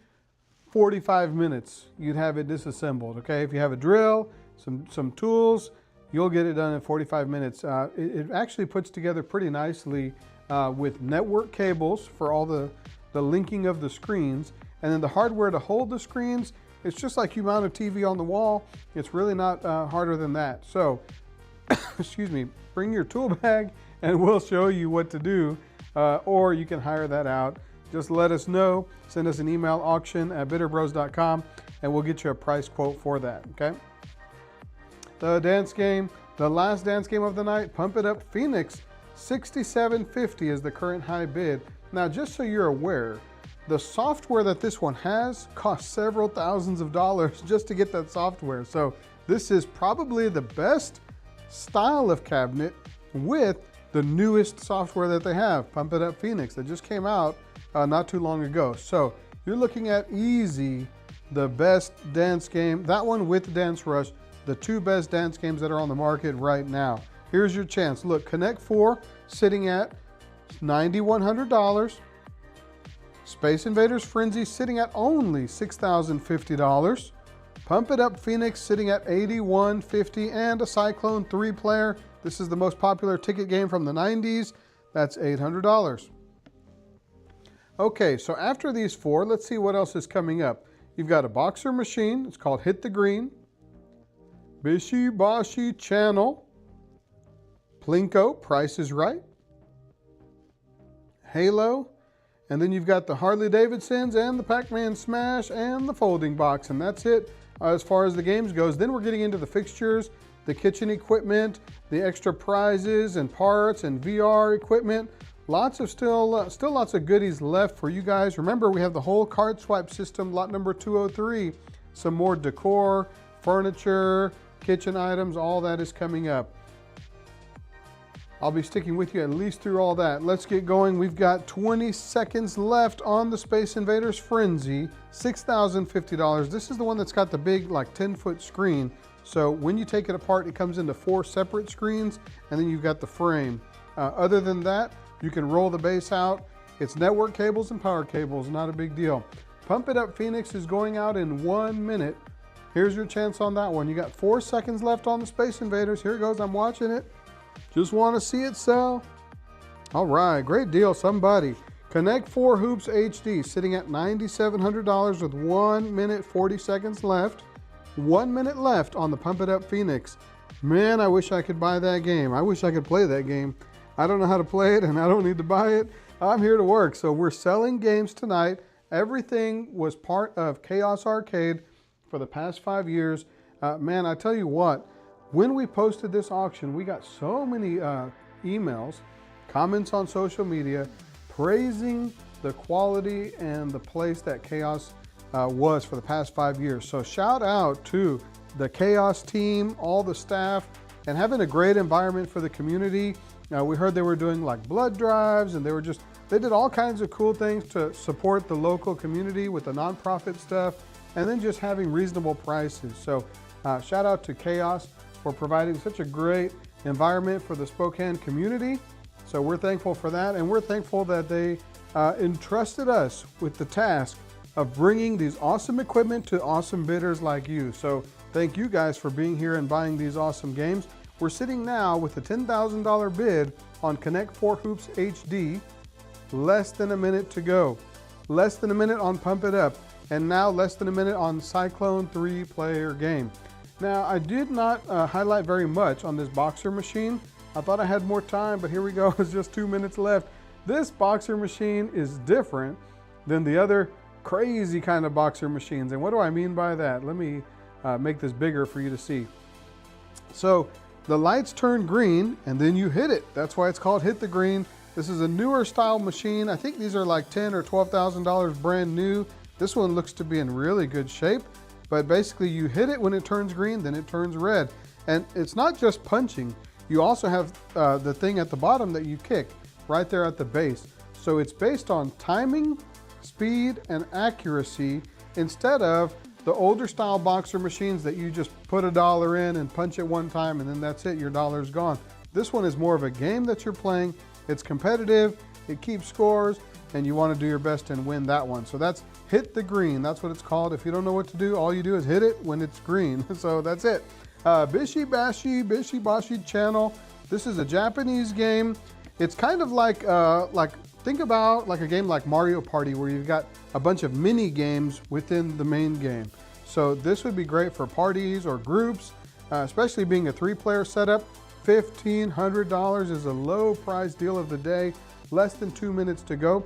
45 minutes you'd have it disassembled, okay? If you have a drill, some tools, you'll get it done in 45 minutes. It actually puts together pretty nicely with network cables for all the linking of the screens, and then the hardware to hold the screens. It's just like you mount a TV on the wall. It's really not harder than that. So, excuse me, bring your tool bag and we'll show you what to do, or you can hire that out. Just let us know, send us an email, auction@bitterbros.com, and we'll get you a price quote for that, okay? The dance game, the last dance game of the night, Pump It Up Phoenix, $67.50 is the current high bid. Now, just so you're aware, the software that this one has costs several thousands of dollars just to get that software. So this is probably the best style of cabinet with the newest software that they have, Pump It Up Phoenix, that just came out not too long ago. So you're looking at easy, the best dance game, that one with Dance Rush, the 2 best dance games that are on the market right now. Here's your chance. Look, Connect 4 sitting at $9,100. Space Invaders Frenzy sitting at only $6,050. Pump It Up Phoenix sitting at $81.50, and a Cyclone 3-player. This is the most popular ticket game from the 90s. That's $800. Okay, so after these 4, let's see what else is coming up. You've got a boxer machine. It's called Hit the Green. Bishi Bashi Channel. Plinko, Price is Right. Halo. And then you've got the Harley Davidsons and the Pac-Man Smash and the folding box, and that's it as far as the games goes. Then we're getting into the fixtures, the kitchen equipment, the extra prizes and parts and VR equipment. Lots of still lots of goodies left for you guys. Remember, we have the whole card swipe system, lot number 203. Some more decor, furniture, kitchen items, all that is coming up. I'll be sticking with you at least through all that. Let's get going. We've got 20 seconds left on the Space Invaders Frenzy, $6,050. This is the one that's got the big, like 10-foot screen. So when you take it apart, it comes into 4 separate screens, and then you've got the frame. Other than that, you can roll the base out. It's network cables and power cables, not a big deal. Pump It Up Phoenix is going out in 1 minute. Here's your chance on that one. You got 4 seconds left on the Space Invaders. Here it goes, I'm watching it. Just want to see it sell. All right, great deal, somebody. Connect 4 Hoops HD sitting at $9,700 with 1 minute 40 seconds left. 1 minute left on the Pump It Up Phoenix. Man, I wish I could buy that game. I wish I could play that game. I don't know how to play it and I don't need to buy it. I'm here to work. So we're selling games tonight. Everything was part of Chaos Arcade for the past 5 years. Man, I tell you what, when we posted this auction, we got so many emails, comments on social media, praising the quality and the place that Chaos was for the past 5 years. So shout out to the Chaos team, all the staff, and having a great environment for the community. We heard they were doing like blood drives, and they did all kinds of cool things to support the local community with the nonprofit stuff, and then just having reasonable prices. So shout out to Chaos for providing such a great environment for the Spokane community. So we're thankful for that, and we're thankful that they entrusted us with the task of bringing these awesome equipment to awesome bidders like you. So thank you guys for being here and buying these awesome games. We're sitting now with a $10,000 bid on Connect 4 Hoops HD. Less than a minute to go. Less than a minute on Pump It Up. And now less than a minute on Cyclone 3-player game. Now, I did not highlight very much on this boxer machine. I thought I had more time, but here we go. It's just 2 minutes left. This boxer machine is different than the other crazy kind of boxer machines. And what do I mean by that? Let me make this bigger for you to see. So the lights turn green and then you hit it. That's why it's called Hit the Green. This is a newer style machine. I think these are like $10,000 or $12,000 brand new. This one looks to be in really good shape, but basically you hit it when it turns green, then it turns red. And it's not just punching. You also have the thing at the bottom that you kick right there at the base. So it's based on timing, speed, and accuracy instead of the older style boxer machines that you just put $1 in and punch it one time and then that's it, your dollar's gone. This one is more of a game that you're playing. It's competitive, it keeps scores, and you want to do your best and win that one. So that's Hit the Green. That's what it's called. If you don't know what to do, all you do is hit it when it's green. So that's it. Bishi Bashi Channel. This is a Japanese game. It's kind of like think about like a game like Mario Party where you've got a bunch of mini games within the main game. So this would be great for parties or groups, especially being a 3-player setup. $1,500 is a low price deal of the day. Less than 2 minutes to go.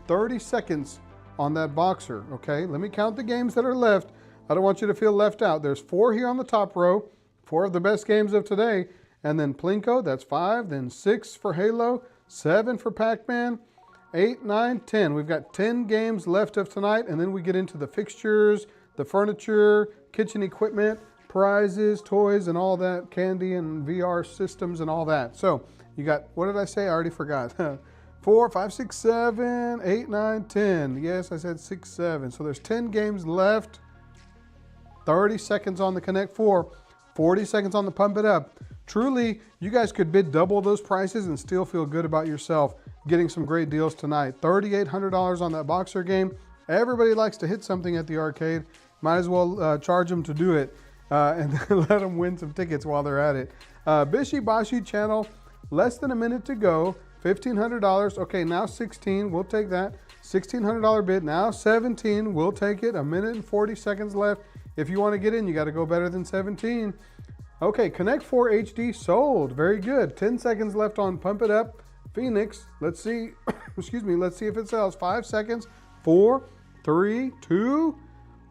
30 seconds on that boxer, okay? Let me count the games that are left. I don't want you to feel left out. There's 4 here on the top row, 4 of the best games of today, and then Plinko, that's 5, then 6 for Halo, 7 for Pac-Man, 8, 9, 10. We've got 10 games left of tonight, and then we get into the fixtures, the furniture, kitchen equipment, prizes, toys, and all that, candy and VR systems and all that. So you got, what did I say? I already forgot. 4, 5, 6, 7, 8, 9, 10. Yes, I said 6, 7. So there's 10 games left. 30 seconds on the Connect 4, 40 seconds on the Pump It Up. Truly, you guys could bid double those prices and still feel good about yourself getting some great deals tonight. $3,800 on that boxer game. Everybody likes to hit something at the arcade. Might as well charge them to do it and let them win some tickets while they're at it. Bishi Bashi Channel, less than a minute to go. $1,500. Okay, now 16. We'll take that. $1,600 bid. Now 17. We'll take it. 1 minute and 40 seconds left. If you want to get in, you got to go better than 17. Okay, Connect 4 HD sold. Very good. 10 seconds left on Pump It Up. Phoenix, let's see. Excuse me. Let's see if it sells. 5 seconds. 4, 3, 2,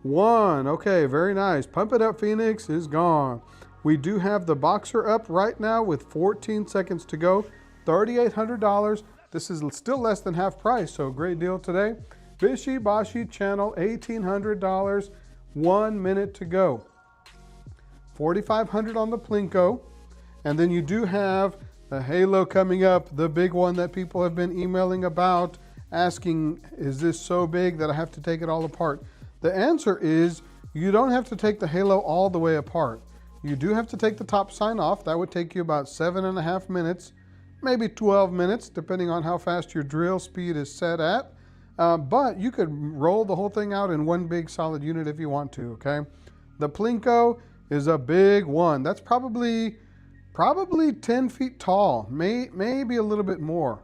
1. Okay, very nice. Pump It Up Phoenix is gone. We do have the boxer up right now with 14 seconds to go. $3,800. This is still less than half price, so great deal today. Bishi Bashi Channel, $1,800. 1 minute to go. $4,500 on the Plinko. And then you do have the Halo coming up, the big one that people have been emailing about, asking, is this so big that I have to take it all apart? The answer is you don't have to take the Halo all the way apart. You do have to take the top sign off. That would take you about 7.5 minutes, maybe 12 minutes, depending on how fast your drill speed is set at. But you could roll the whole thing out in one big solid unit if you want to, okay? The Plinko is a big one. That's probably 10 feet tall, maybe a little bit more.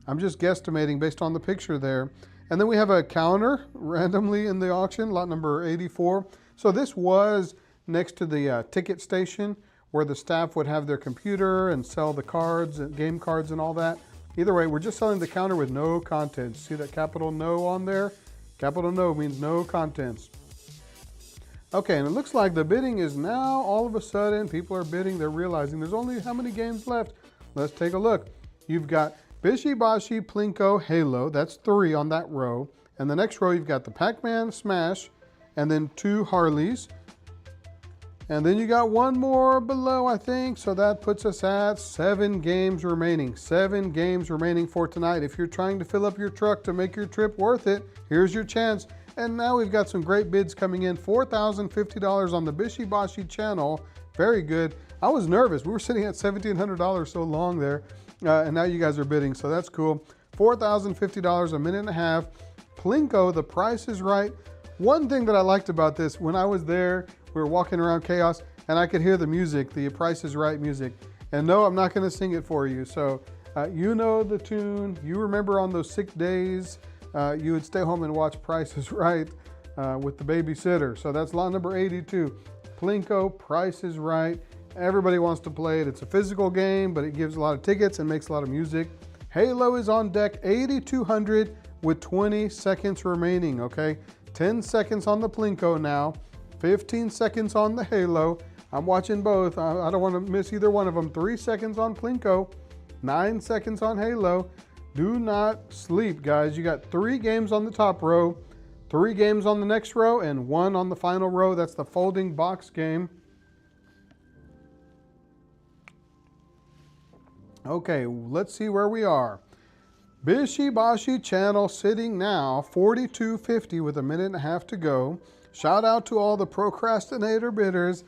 I'm just guesstimating based on the picture there. And then we have a counter randomly in the auction, lot number 84. So this was next to the ticket station where the staff would have their computer and sell the cards, and game cards and all that. Either way, we're just selling the counter with no contents. See that capital No on there? Capital No means no contents. Okay, and it looks like the bidding is now all of a sudden, people are bidding, they're realizing there's only how many games left? Let's take a look. You've got Bishi Bashi, Plinko, Halo, that's 3 on that row. And the next row, you've got the Pac-Man, Smash, and then 2 Harleys. And then you got one more below, I think. So that puts us at 7 games remaining. 7 games remaining for tonight. If you're trying to fill up your truck to make your trip worth it, here's your chance. And now we've got some great bids coming in. $4,050 on the Bishi Bashi Channel. Very good. I was nervous. We were sitting at $1,700 so long there. And now you guys are bidding, so that's cool. $4,050, 1.5 minutes. Plinko, the price is right. One thing that I liked about this, when I was there, We were walking around Chaos, and I could hear the music, the Price is Right music. And no, I'm not going to sing it for you. So you know the tune. You remember on those sick days, you would stay home and watch Price is Right with the babysitter. So that's lot number 82. Plinko, Price is Right. Everybody wants to play it. It's a physical game, but it gives a lot of tickets and makes a lot of music. Halo is on deck, 8,200 with 20 seconds remaining, okay? 10 seconds on the Plinko now, 15 seconds on the Halo. I'm watching both. I don't want to miss either one of them. 3 seconds on Plinko, 9 seconds on Halo. Do not sleep, guys. You got 3 games on the top row, 3 games on the next row, and 1 on the final row. That's the folding box game. Okay, let's see where we are. Bishi Bashi channel sitting now 42.50 with a minute and a half to go. Shout out to all the procrastinator bidders.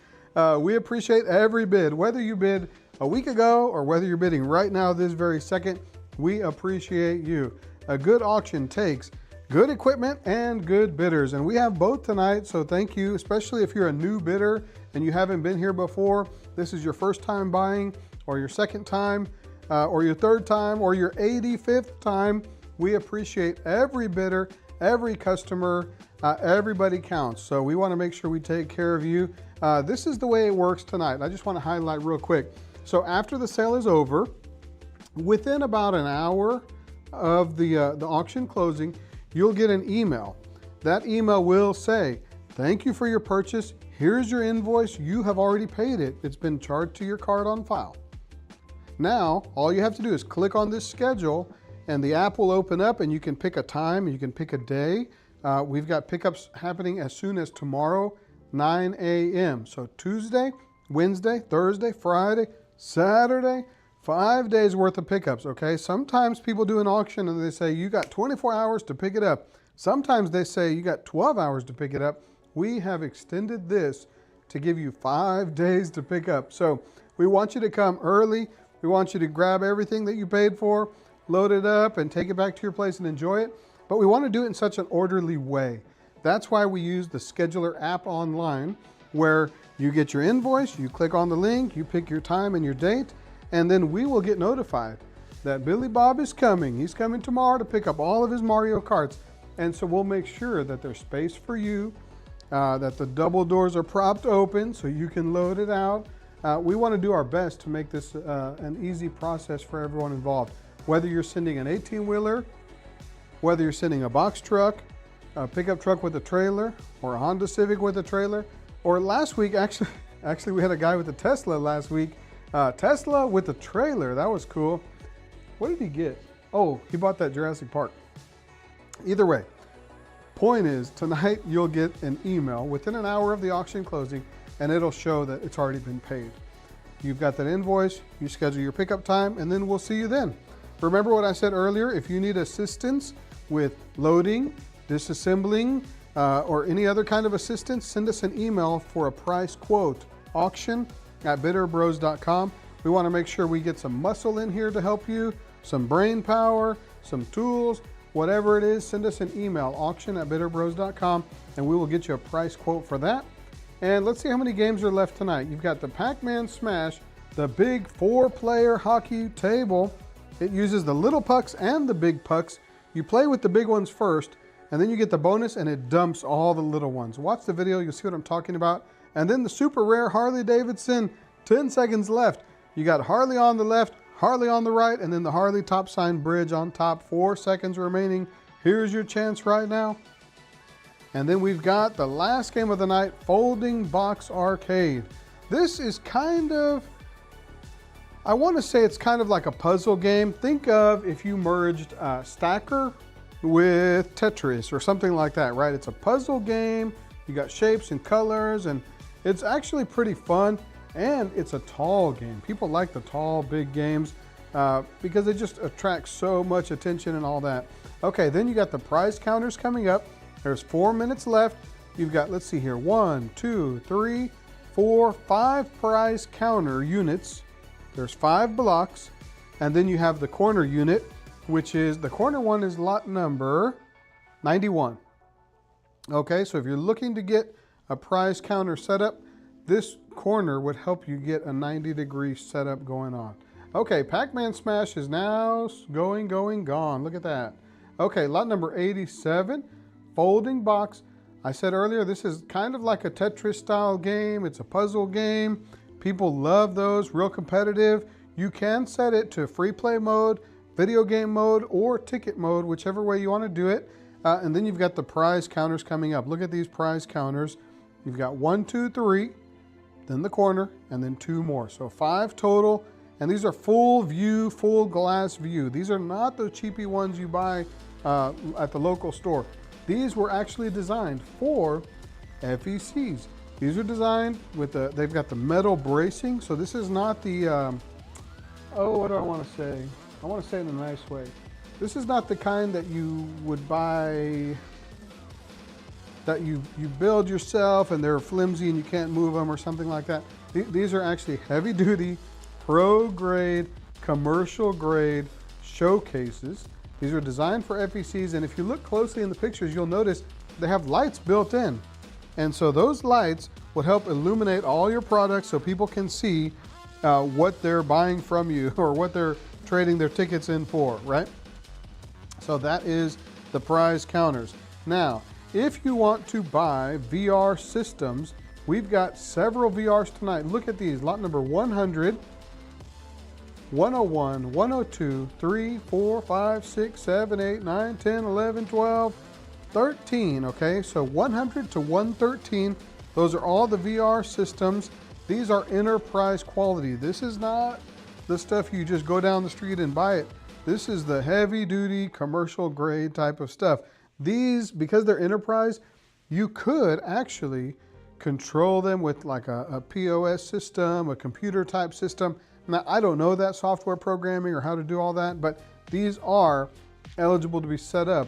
We appreciate every bid, whether you bid a week ago or whether you're bidding right now this very second. We appreciate you. A good auction takes good equipment and good bidders, and we have both tonight, so thank you, especially if you're a new bidder and you haven't been here before. This is your first time buying or your second time. Or your third time, or your 85th time. We appreciate every bidder, every customer, everybody counts. So we want to make sure we take care of you. This is the way it works tonight. I just want to highlight real quick. So after the sale is over, within about an hour of the auction closing, you'll get an email. That email will say, thank you for your purchase. Here's your invoice. You have already paid it. It's been charged to your card on file. Now, all you have to do is click on this schedule and the app will open up and you can pick a time, you can pick a day. We've got pickups happening as soon as tomorrow, 9 a.m. So Tuesday, Wednesday, Thursday, Friday, Saturday, 5 days worth of pickups, okay? Sometimes people do an auction and they say, you got 24 hours to pick it up. Sometimes they say you got 12 hours to pick it up. We have extended this to give you 5 days to pick up. So we want you to come early. We want you to grab everything that you paid for, load it up, and take it back to your place and enjoy it. But we want to do it in such an orderly way. That's why we use the Scheduler app online, where you get your invoice, you click on the link, you pick your time and your date, and then we will get notified that Billy Bob is coming. He's coming tomorrow to pick up all of his Mario Karts. And so we'll make sure that there's space for you, that the double doors are propped open so you can load it out. We want to do our best to make this an easy process for everyone involved. Whether you're sending an 18-wheeler, whether you're sending a box truck, a pickup truck with a trailer, or a Honda Civic with a trailer, or last week, actually we had a guy with a Tesla last week. Tesla with a trailer, that was cool. What did he get? Oh, he bought that Jurassic Park. Either way, point is, tonight you'll get an email within an hour of the auction closing, and it'll show that it's already been paid. You've got that invoice, you schedule your pickup time, and then we'll see you then. Remember what I said earlier, if you need assistance with loading, disassembling, or any other kind of assistance, send us an email for a price quote, auction@bitterbros.com. We want to make sure we get some muscle in here to help you, some brain power, some tools, whatever it is, send us an email, auction@bitterbros.com, and we will get you a price quote for that. And let's see how many games are left tonight. You've got the Pac-Man Smash, the big 4-player hockey table. It uses the little pucks and the big pucks. You play with the big ones first, and then you get the bonus and it dumps all the little ones. Watch the video, you'll see what I'm talking about. And then the super rare Harley Davidson, 10 seconds left. You got Harley on the left, Harley on the right, and then the Harley top sign bridge on top, 4 seconds remaining. Here's your chance right now. And then we've got the last game of the night, Folding Box Arcade. This is kind of, I want to say it's kind of like a puzzle game. Think of if you merged Stacker with Tetris or something like that, right? It's a puzzle game. You got shapes and colors, and it's actually pretty fun. And it's a tall game. People like the tall, big games because it just attracts so much attention and all that. Okay, then you got the prize counters coming up. There's 4 minutes left. You've got, let's see here, 1, 2, 3, 4, 5 prize counter units. There's 5 blocks. And then you have the corner unit, which is, the corner one is lot number 91. Okay, so if you're looking to get a prize counter setup, this corner would help you get a 90-degree setup going on. Okay, Pac-Man Smash is now gone. Look at that. Okay, lot number 87, folding box. I said earlier, this is kind of like a Tetris style game. It's a puzzle game. People love those, real competitive. You can set it to free play mode, video game mode, or ticket mode, whichever way you want to do it. And then you've got the prize counters coming up. Look at these prize counters. You've got 1, 2, 3, then the corner, and then 2 more. So 5 total. And these are full view, full glass view. These are not the cheapy ones you buy at the local store. These were actually designed for FECs. These are designed with they've got the metal bracing. So this is not the, what do I want to say? I want to say it in a nice way. This is not the kind that you would buy, that you build yourself and they're flimsy and you can't move them or something like that. These are actually heavy duty, pro grade, commercial grade showcases. These are designed for FECs, and if you look closely in the pictures, you'll notice they have lights built in. And so those lights would help illuminate all your products so people can see what they're buying from you or what they're trading their tickets in for, right? So that is the prize counters. Now, if you want to buy VR systems, we've got several VRs tonight. Look at these, lot number 100, 101, 102, 3, 4, 5, 6, 7, 8, 9, 10, 11, 12, 13, okay? So 100 to 113, those are all the VR systems. These are enterprise quality. This is not the stuff you just go down the street and buy it. This is the heavy duty commercial grade type of stuff. These, because they're enterprise, you could actually control them with like a POS system, a computer type system. Now, I don't know that software programming or how to do all that, but these are eligible to be set up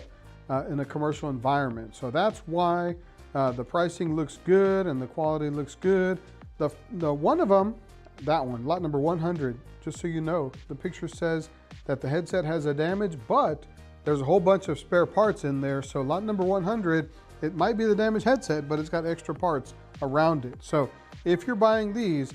in a commercial environment. So that's why the pricing looks good and the quality looks good. The one of them, that one, lot number 100, just so you know, the picture says that the headset has a damage, but there's a whole bunch of spare parts in there. So lot number 100, it might be the damaged headset, but it's got extra parts around it. So if you're buying these,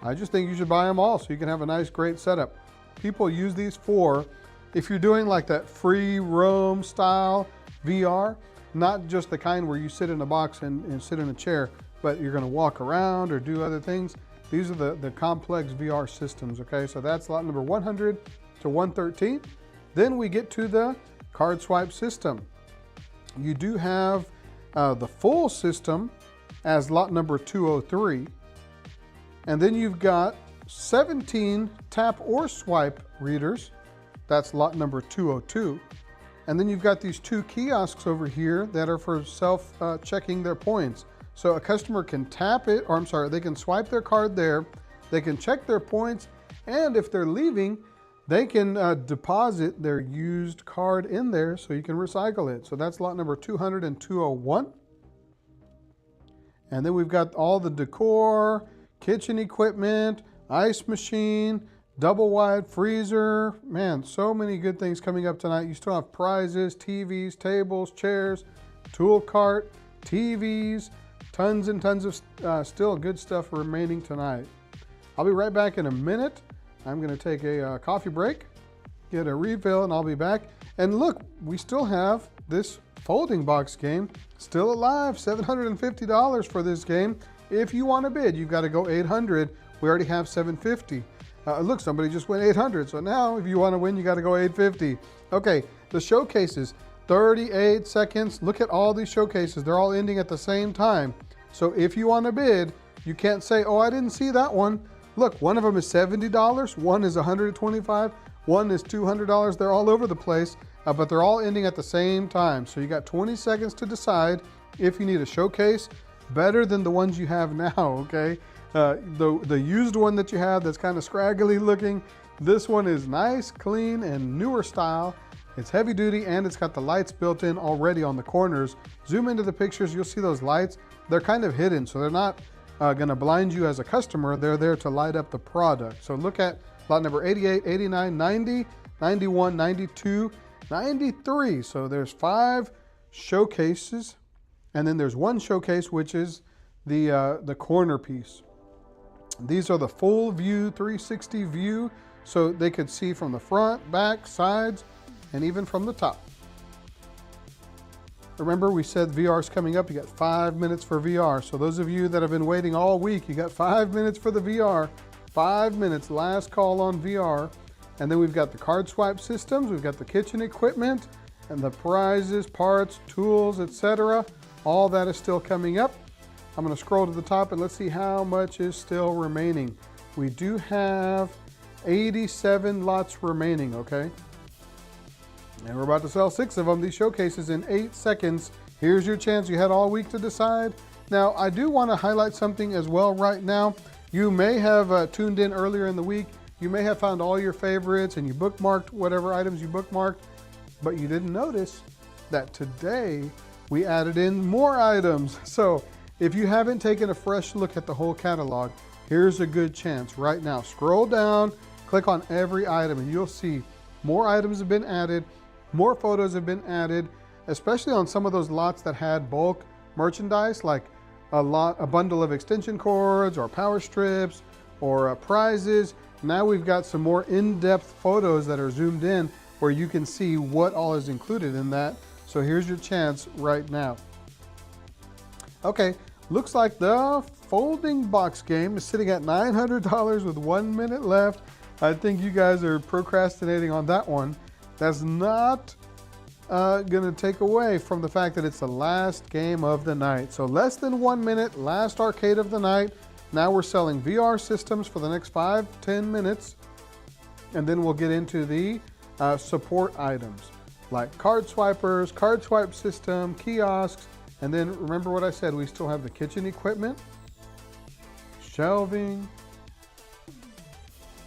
I just think you should buy them all so you can have a nice, great setup. People use these for, if you're doing like that free roam style VR, not just the kind where you sit in a box and sit in a chair, but you're gonna walk around or do other things. These are the complex VR systems, okay? So that's lot number 100 to 113. Then we get to the card swipe system. You do have the full system as lot number 203. And then you've got 17 tap or swipe readers. That's lot number 202. And then you've got these 2 kiosks over here that are for self-checking their points. So a customer can tap it, or I'm sorry, they can swipe their card there, they can check their points, and if they're leaving, they can deposit their used card in there so you can recycle it. So that's lot number 200 and 201. And then we've got all the decor, kitchen equipment, ice machine, double wide freezer. Man, so many good things coming up tonight. You still have prizes, TVs, tables, chairs, tool cart, TVs, tons and tons of still good stuff remaining tonight. I'll be right back in a minute. I'm gonna take a coffee break, get a refill, and I'll be back. And look, we still have this folding box game still alive, $750 for this game. If you want to bid, you've got to go 800. We already have 750. Look, somebody just went 800. So now if you want to win, you got to go 850. Okay, the showcases, 38 seconds. Look at all these showcases. They're all ending at the same time. So if you want to bid, you can't say, oh, I didn't see that one. Look, one of them is $70, one is $125, one is $200. They're all over the place, but they're all ending at the same time. So you got 20 seconds to decide if you need a showcase better than the ones you have now, okay? The used one that you have that's kind of scraggly looking, this one is nice, clean, and newer style. It's heavy duty and it's got the lights built in already on the corners. Zoom into the pictures, you'll see those lights. They're kind of hidden, so they're not gonna blind you as a customer. They're there to light up the product. So look at lot number 88, 89, 90, 91, 92, 93. So there's 5 showcases, and then there's one showcase, which is the corner piece. These are the full view, 360 view, so they could see from the front, back, sides, and even from the top. Remember, we said VR is coming up. You got 5 minutes for VR. So those of you that have been waiting all week, you got 5 minutes for the VR. 5 minutes, last call on VR. And then we've got the card swipe systems. We've got the kitchen equipment and the prizes, parts, tools, etc. All that is still coming up. I'm going to scroll to the top and let's see how much is still remaining. We do have 87 lots remaining, okay? And we're about to sell 6 of them, these showcases, in 8 seconds. Here's your chance. You had all week to decide. Now, I do want to highlight something as well right now. You may have tuned in earlier in the week. You may have found all your favorites and you bookmarked whatever items you bookmarked, but you didn't notice that today we added in more items. So if you haven't taken a fresh look at the whole catalog, here's a good chance right now. Scroll down, click on every item, and you'll see more items have been added. More photos have been added, especially on some of those lots that had bulk merchandise, like a bundle of extension cords or power strips or prizes. Now we've got some more in-depth photos that are zoomed in where you can see what all is included in that. So here's your chance right now. Okay, looks like the folding box game is sitting at $900 with 1 minute left. I think you guys are procrastinating on that one. That's not gonna take away from the fact that it's the last game of the night. So less than 1 minute, last arcade of the night. Now we're selling VR systems for the next 5-10 minutes. And then we'll get into the support items like card swipers, card swipe system, kiosks. And then remember what I said, we still have the kitchen equipment, shelving,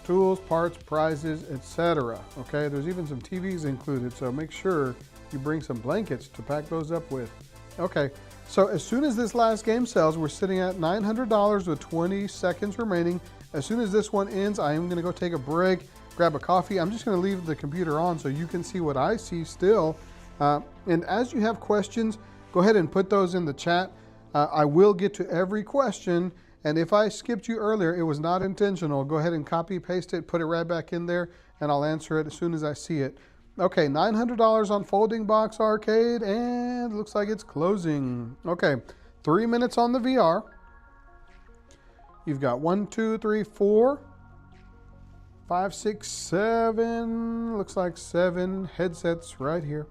tools, parts, prizes, etc. Okay, there's even some TVs included, so make sure you bring some blankets to pack those up with. Okay, so as soon as this last game sells, we're sitting at $900 with 20 seconds remaining. As soon as this one ends, I am gonna go take a break, grab a coffee. I'm just gonna leave the computer on so you can see what I see still. And as you have questions, go ahead and put those in the chat. I will get to every question. And if I skipped you earlier, it was not intentional. Go ahead and copy, paste it, put it right back in there, and I'll answer it as soon as I see it. Okay, $900 on Folding Box Arcade, and it looks like it's closing. Okay, 3 minutes on the VR. You've got 1, 2, 3, 4, 5, 6, 7, looks like 7 headsets right here.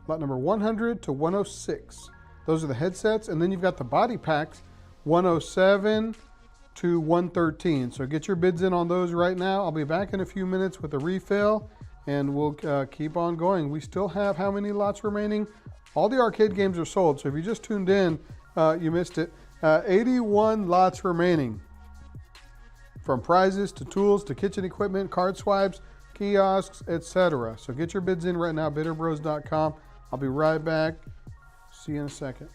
Lot number 100 to 106. Those are the headsets, and then you've got the body packs, 107 to 113. So get your bids in on those right now. I'll be back in a few minutes with a refill and we'll keep on going. We still have how many lots remaining? All the arcade games are sold. So if you just tuned in, you missed it. 81 lots remaining. From prizes to tools to kitchen equipment, card swipes, kiosks, etc. So get your bids in right now, bitterbros.com. I'll be right back. See you in a second.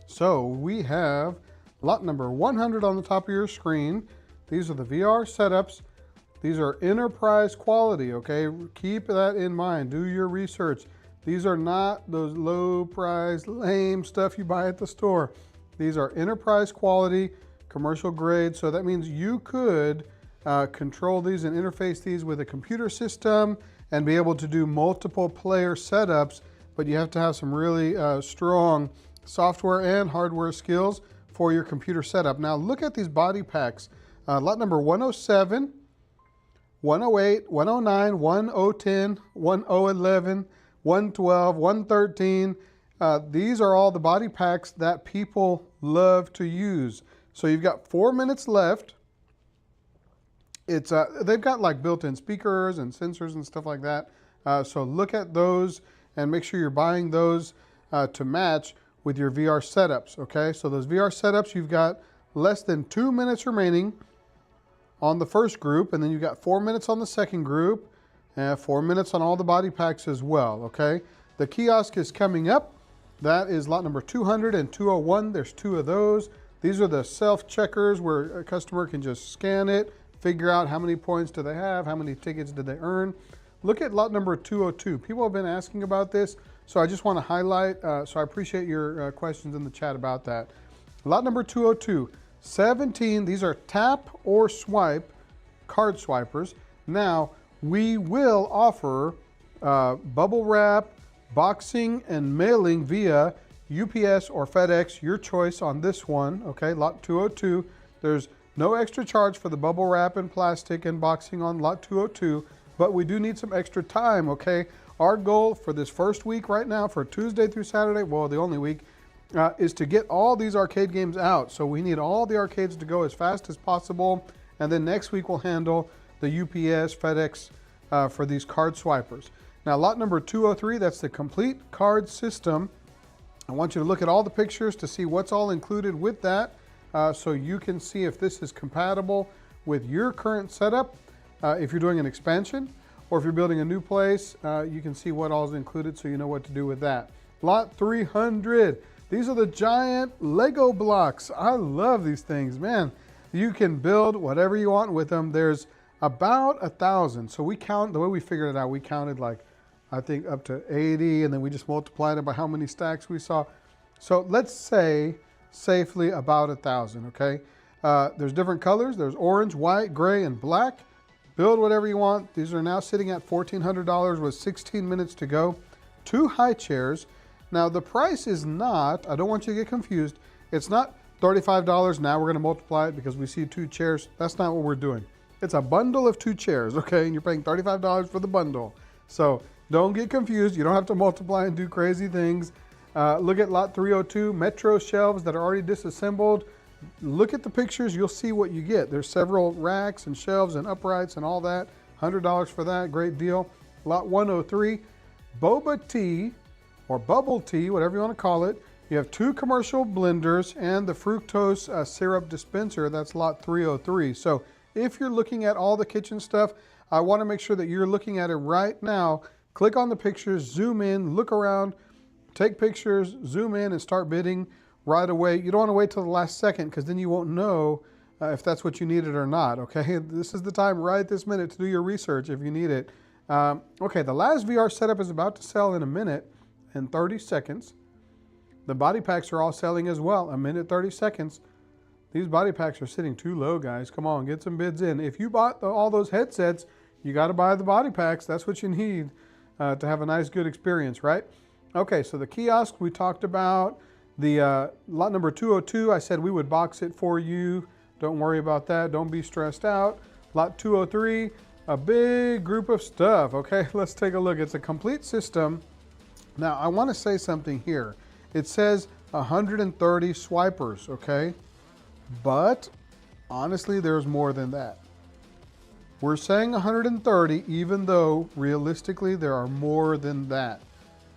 So we have lot number 100 on the top of your screen. These are the VR setups. These are enterprise quality, okay? Keep that in mind. Do your research. These are not those low price, lame stuff you buy at the store. These are enterprise quality, commercial grade. So that means you could control these and interface these with a computer system and be able to do multiple player setups, but you have to have some really strong software and hardware skills for your computer setup. Now look at these body packs. Lot number 107, 108, 109, 1010, 1011, 112, 113. These are all the body packs that people love to use. So you've got 4 minutes left. It's they've got like built-in speakers and sensors and stuff like that. So look at those and make sure you're buying those to match with your VR setups, okay? So those VR setups, you've got less than 2 minutes remaining on the first group, and then you've got 4 minutes on the second group, and 4 minutes on all the body packs as well, okay? The kiosk is coming up. That is lot number 200 and 201. There's 2 of those. These are the self-checkers where a customer can just scan it, figure out how many points do they have, how many tickets did they earn. Look at lot number 202. People have been asking about this, so I just want to highlight, so I appreciate your questions in the chat about that. Lot number 202, 17, these are tap or swipe card swipers. Now, we will offer bubble wrap, boxing, and mailing via UPS or FedEx, your choice on this one, okay, lot 202. There's no extra charge for the bubble wrap and plastic and boxing on lot 202, but we do need some extra time, okay? Our goal for this first week right now, for Tuesday through Saturday, well, the only week, is to get all these arcade games out. So we need all the arcades to go as fast as possible, and then next week we'll handle the UPS, FedEx for these card swipers. Now, lot number 203, that's the complete card system. I want you to look at all the pictures to see what's all included with that. So you can see if this is compatible with your current setup. If you're doing an expansion or if you're building a new place, you can see what all is included so you know what to do with that. Lot 300. These are the giant Lego blocks. I love these things, man. You can build whatever you want with them. There's about 1,000. So we count, the way we figured it out, we counted like, I think up to 80, and then we just multiplied it by how many stacks we saw. So let's say safely about 1,000, okay? There's different colors. There's orange, white, gray, and black. Build whatever you want. These are now sitting at $1,400 with 16 minutes to go. 2 high chairs. Now the price is not, I don't want you to get confused, it's not $35, now we're gonna multiply it because we see 2 chairs. That's not what we're doing. It's a bundle of 2 chairs, okay? And you're paying $35 for the bundle. So don't get confused. You don't have to multiply and do crazy things. Look at lot 302, Metro shelves that are already disassembled. Look at the pictures, you'll see what you get. There's several racks and shelves and uprights and all that. $100 for that, great deal. Lot 103, boba tea or bubble tea, whatever you want to call it. You have 2 commercial blenders and the fructose syrup dispenser. That's lot 303. So if you're looking at all the kitchen stuff, I want to make sure that you're looking at it right now. Click on the pictures, zoom in, look around, take pictures, zoom in, and start bidding right away. You don't want to wait till the last second because then you won't know if that's what you needed or not, okay? This is the time right this minute to do your research if you need it. Okay, the last VR setup is about to sell in a minute and 30 seconds. The body packs are all selling as well, a minute, 30 seconds. These body packs are sitting too low, guys. Come on, get some bids in. If you bought all those headsets, you got to buy the body packs. That's what you need to have a nice, good experience, right? Okay, so the kiosk we talked about. The lot number 202, I said we would box it for you. Don't worry about that. Don't be stressed out. Lot 203, a big group of stuff. Okay, let's take a look. It's a complete system. Now, I want to say something here. It says 130 swipers, okay? But honestly, there's more than that. We're saying 130, even though realistically there are more than that.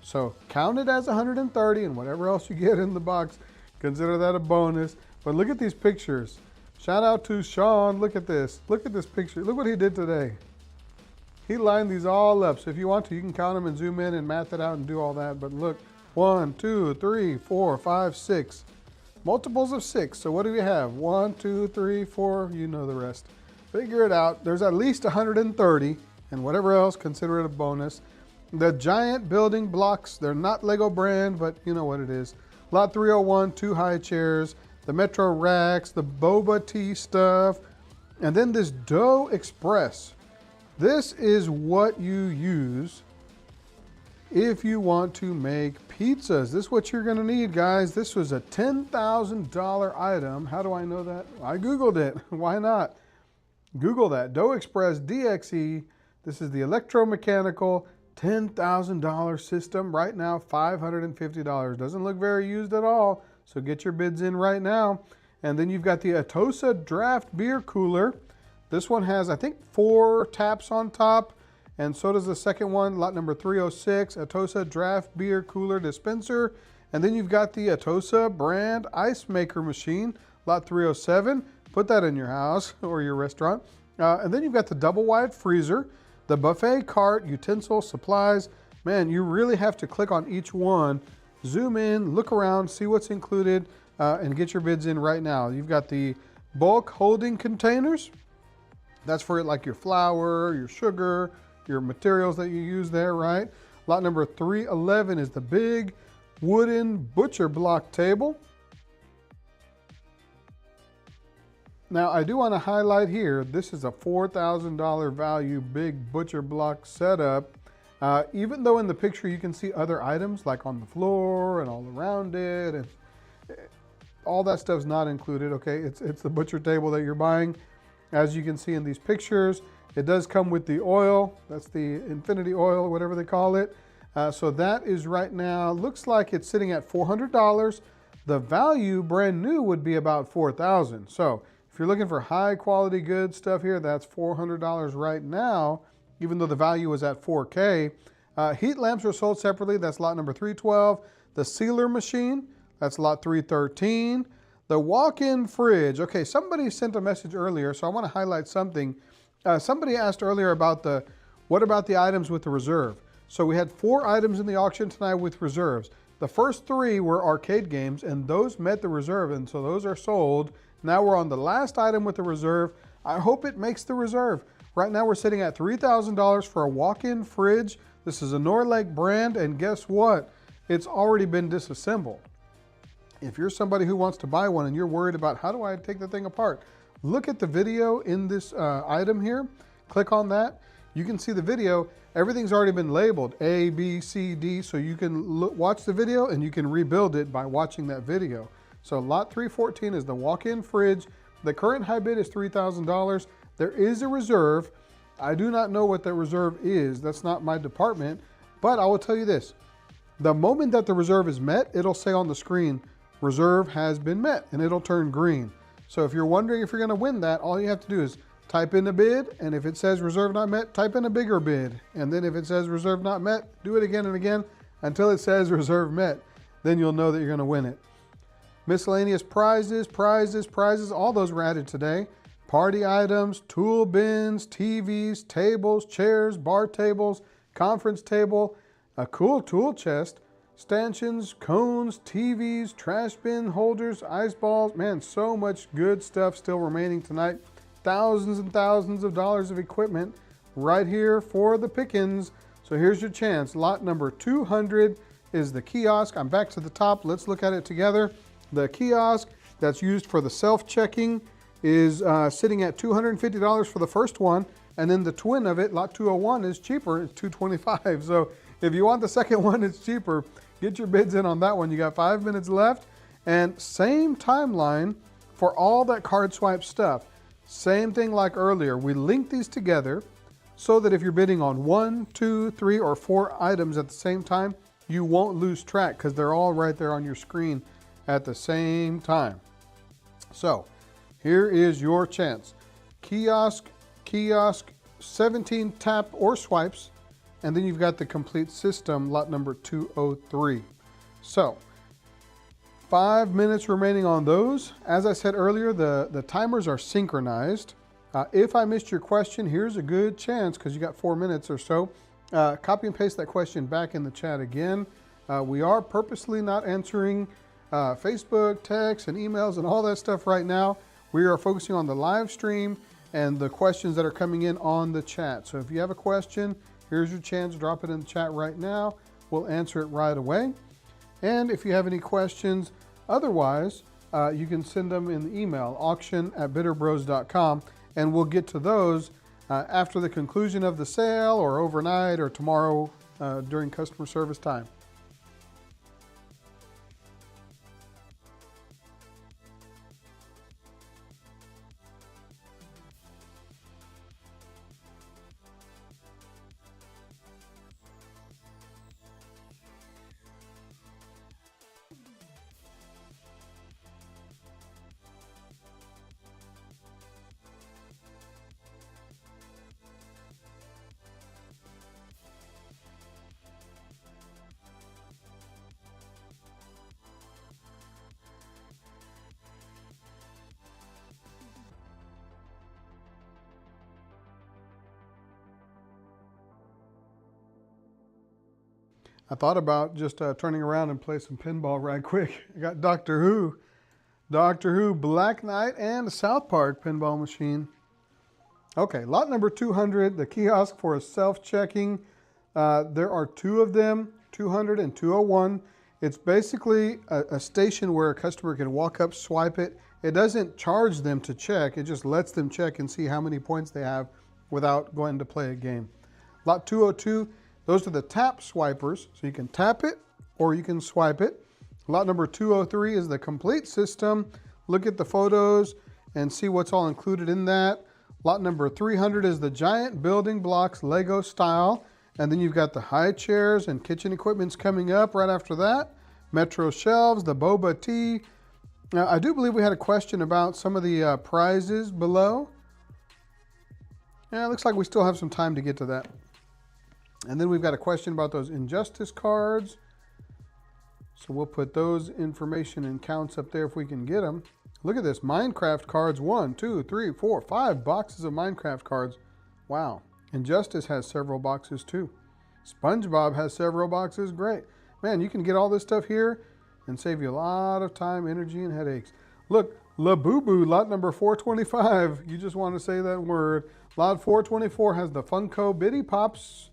So count it as 130, and whatever else you get in the box, consider that a bonus. But look at these pictures. Shout out to Sean. Look at this. Look at this picture. Look what he did today. He lined these all up. So if you want to, you can count them and zoom in and math it out and do all that. But look, 1, 2, 3, 4, 5, 6. Multiples of 6. So what do we have? 1, 2, 3, 4. You know the rest. Figure it out. There's at least 130, and whatever else, consider it a bonus. The giant building blocks, they're not Lego brand, but you know what it is. Lot 301, 2 high chairs, the Metro racks, the boba tea stuff, and then this Dough Express. This is what you use if you want to make pizzas. This is what you're gonna need, guys. This was a $10,000 item. How do I know that? I Googled it. Why not? Google that. Dough Express DXE. This is the electromechanical $10,000 system. Right now, $550. Doesn't look very used at all. So get your bids in right now. And then you've got the Atosa Draft Beer Cooler. This one has, I think, 4 taps on top. And so does the second one, lot number 306, Atosa Draft Beer Cooler Dispenser. And then you've got the Atosa brand ice maker machine, lot 307. Put that in your house or your restaurant. And then you've got the double wide freezer, the buffet cart, utensil, supplies. Man, you really have to click on each one, zoom in, look around, see what's included, and get your bids in right now. You've got the bulk holding containers. That's for like your flour, your sugar, your materials that you use there, right? Lot number 311 is the big wooden butcher block table. Now I do want to highlight here, this is a $4,000 value big butcher block setup. Even though in the picture you can see other items like on the floor and all around it, and all that stuff's not included, okay? It's the butcher table that you're buying. As you can see in these pictures, it does come with the oil. That's the infinity oil, whatever they call it. So that is right now, looks like it's sitting at $400. The value brand new would be about $4,000. So if you're looking for high quality good stuff here, that's $400 right now, even though the value was at $4K. Heat lamps are sold separately. That's lot number 312. The sealer machine, that's lot 313. The walk-in fridge. Okay, somebody sent a message earlier, so I want to highlight something. Somebody asked earlier about what about the items with the reserve? So we had 4 items in the auction tonight with reserves. The first 3 were arcade games, and those met the reserve, and so those are sold. Now we're on the last item with the reserve. I hope it makes the reserve. Right now we're sitting at $3,000 for a walk-in fridge. This is a Norlake brand, and guess what? It's already been disassembled. If you're somebody who wants to buy one and you're worried about how do I take the thing apart, look at the video in this item here. Click on that. You can see the video. Everything's already been labeled A, B, C, D, so you can watch the video and you can rebuild it by watching that video. So lot 314 is the walk-in fridge. The current high bid is $3,000. There is a reserve. I do not know what that reserve is. That's not my department, but I will tell you this. The moment that the reserve is met, it'll say on the screen, reserve has been met, and it'll turn green. So if you're wondering if you're gonna win that, all you have to do is type in the bid, and if it says reserve not met, type in a bigger bid. And then if it says reserve not met, do it again and again until it says reserve met. Then you'll know that you're gonna win it. Miscellaneous prizes, all those were added today. Party items, tool bins, TVs, tables, chairs, bar tables, conference table, a cool tool chest, stanchions, cones, TVs, trash bin holders, ice balls. Man, so much good stuff still remaining tonight. Thousands and thousands of dollars of equipment right here for the pickings. So here's your chance. Lot number 200 is the kiosk. I'm back to the top. Let's look at it together. The kiosk that's used for the self-checking is sitting at $250 for the first one. And then the twin of it, lot 201, is cheaper. It's $225. So if you want the second one, it's cheaper. Get your bids in on that one. You got 5 minutes left. And same timeline for all that card swipe stuff. Same thing like earlier. We link these together so that if you're bidding on 1, 2, 3, or 4 items at the same time, you won't lose track because they're all right there on your screen at the same time. So here is your chance. Kiosk, 17 tap or swipes, and then you've got the complete system, lot number 203. So 5 minutes remaining on those. As I said earlier, the timers are synchronized. If I missed your question, here's a good chance, because you got 4 minutes or so. Copy and paste that question back in the chat again. We are purposely not answering Facebook, text, and emails and all that stuff right now. We are focusing on the live stream and the questions that are coming in on the chat. So if you have a question, here's your chance. Drop it in the chat right now. We'll answer it right away. And if you have any questions, otherwise, you can send them in the email, auction@bitterbros.com, and we'll get to those after the conclusion of the sale or overnight or tomorrow during customer service time. I thought about just turning around and play some pinball right quick. I got Doctor Who, Black Knight, and a South Park pinball machine. Okay, lot number 200, the kiosk for a self-checking. There are two of them, 200 and 201. It's basically a station where a customer can walk up, swipe it. It doesn't charge them to check. It just lets them check and see how many points they have without going to play a game. Lot 202, those are the tap swipers. So you can tap it or you can swipe it. Lot number 203 is the complete system. Look at the photos and see what's all included in that. Lot number 300 is the giant building blocks Lego style. And then you've got the high chairs and kitchen equipment's coming up right after that. Metro shelves, the boba tea. Now, I do believe we had a question about some of the prizes below. Yeah, it looks like we still have some time to get to that. And then we've got a question about those Injustice cards. So we'll put those information and counts up there if we can get them. Look at this, Minecraft cards, 1, 2, 3, 4, 5 boxes of Minecraft cards. Wow. Injustice has several boxes too. SpongeBob has several boxes, great. Man, you can get all this stuff here and save you a lot of time, energy, and headaches. Look, Labubu, lot number 425. You just want to say that word. Lot 424 has the Funko Bitty Pops.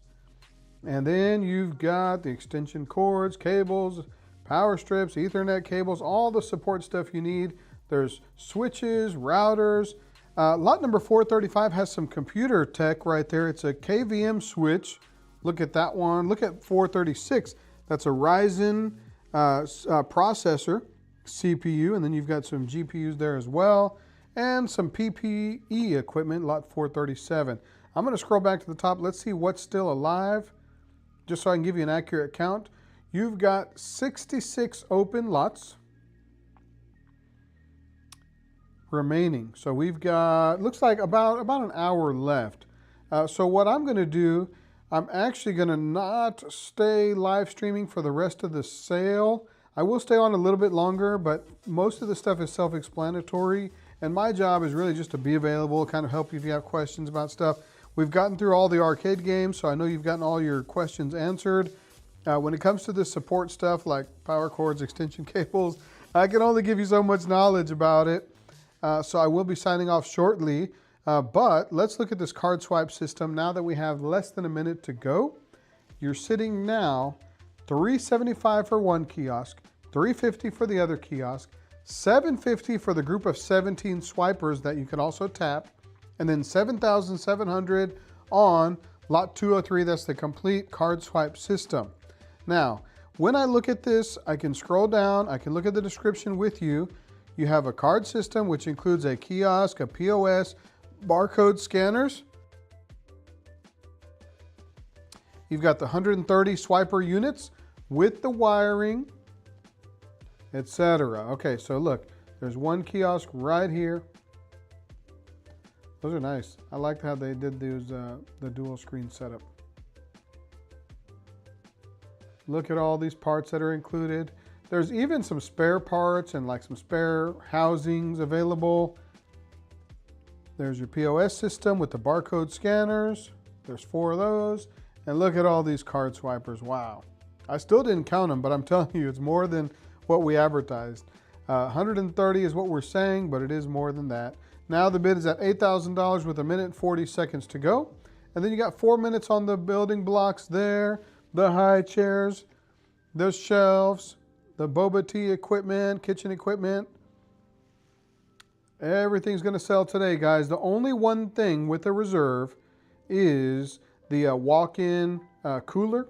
And then you've got the extension cords, cables, power strips, Ethernet cables, all the support stuff you need. There's switches, routers. Lot number 435 has some computer tech right there. It's a KVM switch. Look at that one. Look at 436. That's a Ryzen processor, CPU, and then you've got some GPUs there as well, and some PPE equipment, lot 437. I'm going to scroll back to the top. Let's see what's still alive, just so I can give you an accurate count. You've got 66 open lots remaining. So we've got, looks like about an hour left. So what I'm going to do, I'm actually going to not stay live streaming for the rest of the sale. I will stay on a little bit longer, but most of the stuff is self-explanatory. And my job is really just to be available, kind of help you if you have questions about stuff. We've gotten through all the arcade games, so I know you've gotten all your questions answered. When it comes to the support stuff like power cords, extension cables, I can only give you so much knowledge about it. So I will be signing off shortly. But let's look at this card swipe system now that we have less than a minute to go. You're sitting now $375 for one kiosk, $350 for the other kiosk, $750 for the group of 17 swipers that you can also tap, and then $7,700 on lot 203. That's the complete card swipe system. Now, when I look at this, I can scroll down, I can look at the description with you. You have a card system, which includes a kiosk, a POS, barcode scanners. You've got the 130 swiper units with the wiring, etc. Okay, so look, there's one kiosk right here. Those are nice. I like how they did those, the dual screen setup. Look at all these parts that are included. There's even some spare parts and like some spare housings available. There's your POS system with the barcode scanners. There's 4 of those. And look at all these card swipers. Wow. I still didn't count them, but I'm telling you, it's more than what we advertised. 130 is what we're saying, but it is more than that. Now the bid is at $8,000 with 1 minute and 40 seconds to go. And then you got 4 minutes on the building blocks there, the high chairs, the shelves, the boba tea equipment, kitchen equipment. Everything's going to sell today, guys. The only one thing with a reserve is the walk-in cooler,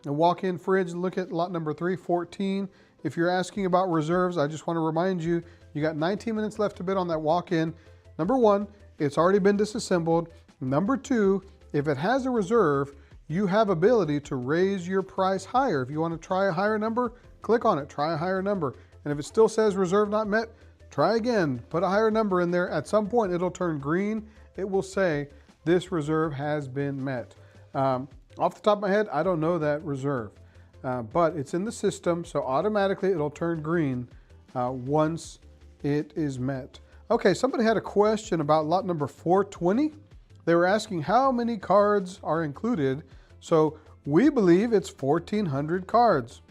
the walk-in fridge. Look at lot number 314. If you're asking about reserves, I just want to remind you, you got 19 minutes left to bid on that walk-in. Number one, it's already been disassembled. Number two, if it has a reserve, you have ability to raise your price higher. If you want to try a higher number, click on it, try a higher number. And if it still says reserve not met, try again, put a higher number in there. At some point, it'll turn green. It will say this reserve has been met. Off the top of my head, I don't know that reserve, but it's in the system, so automatically it'll turn green once it is met. Okay, somebody had a question about lot number 420. They were asking how many cards are included. So we believe it's 1,400 cards.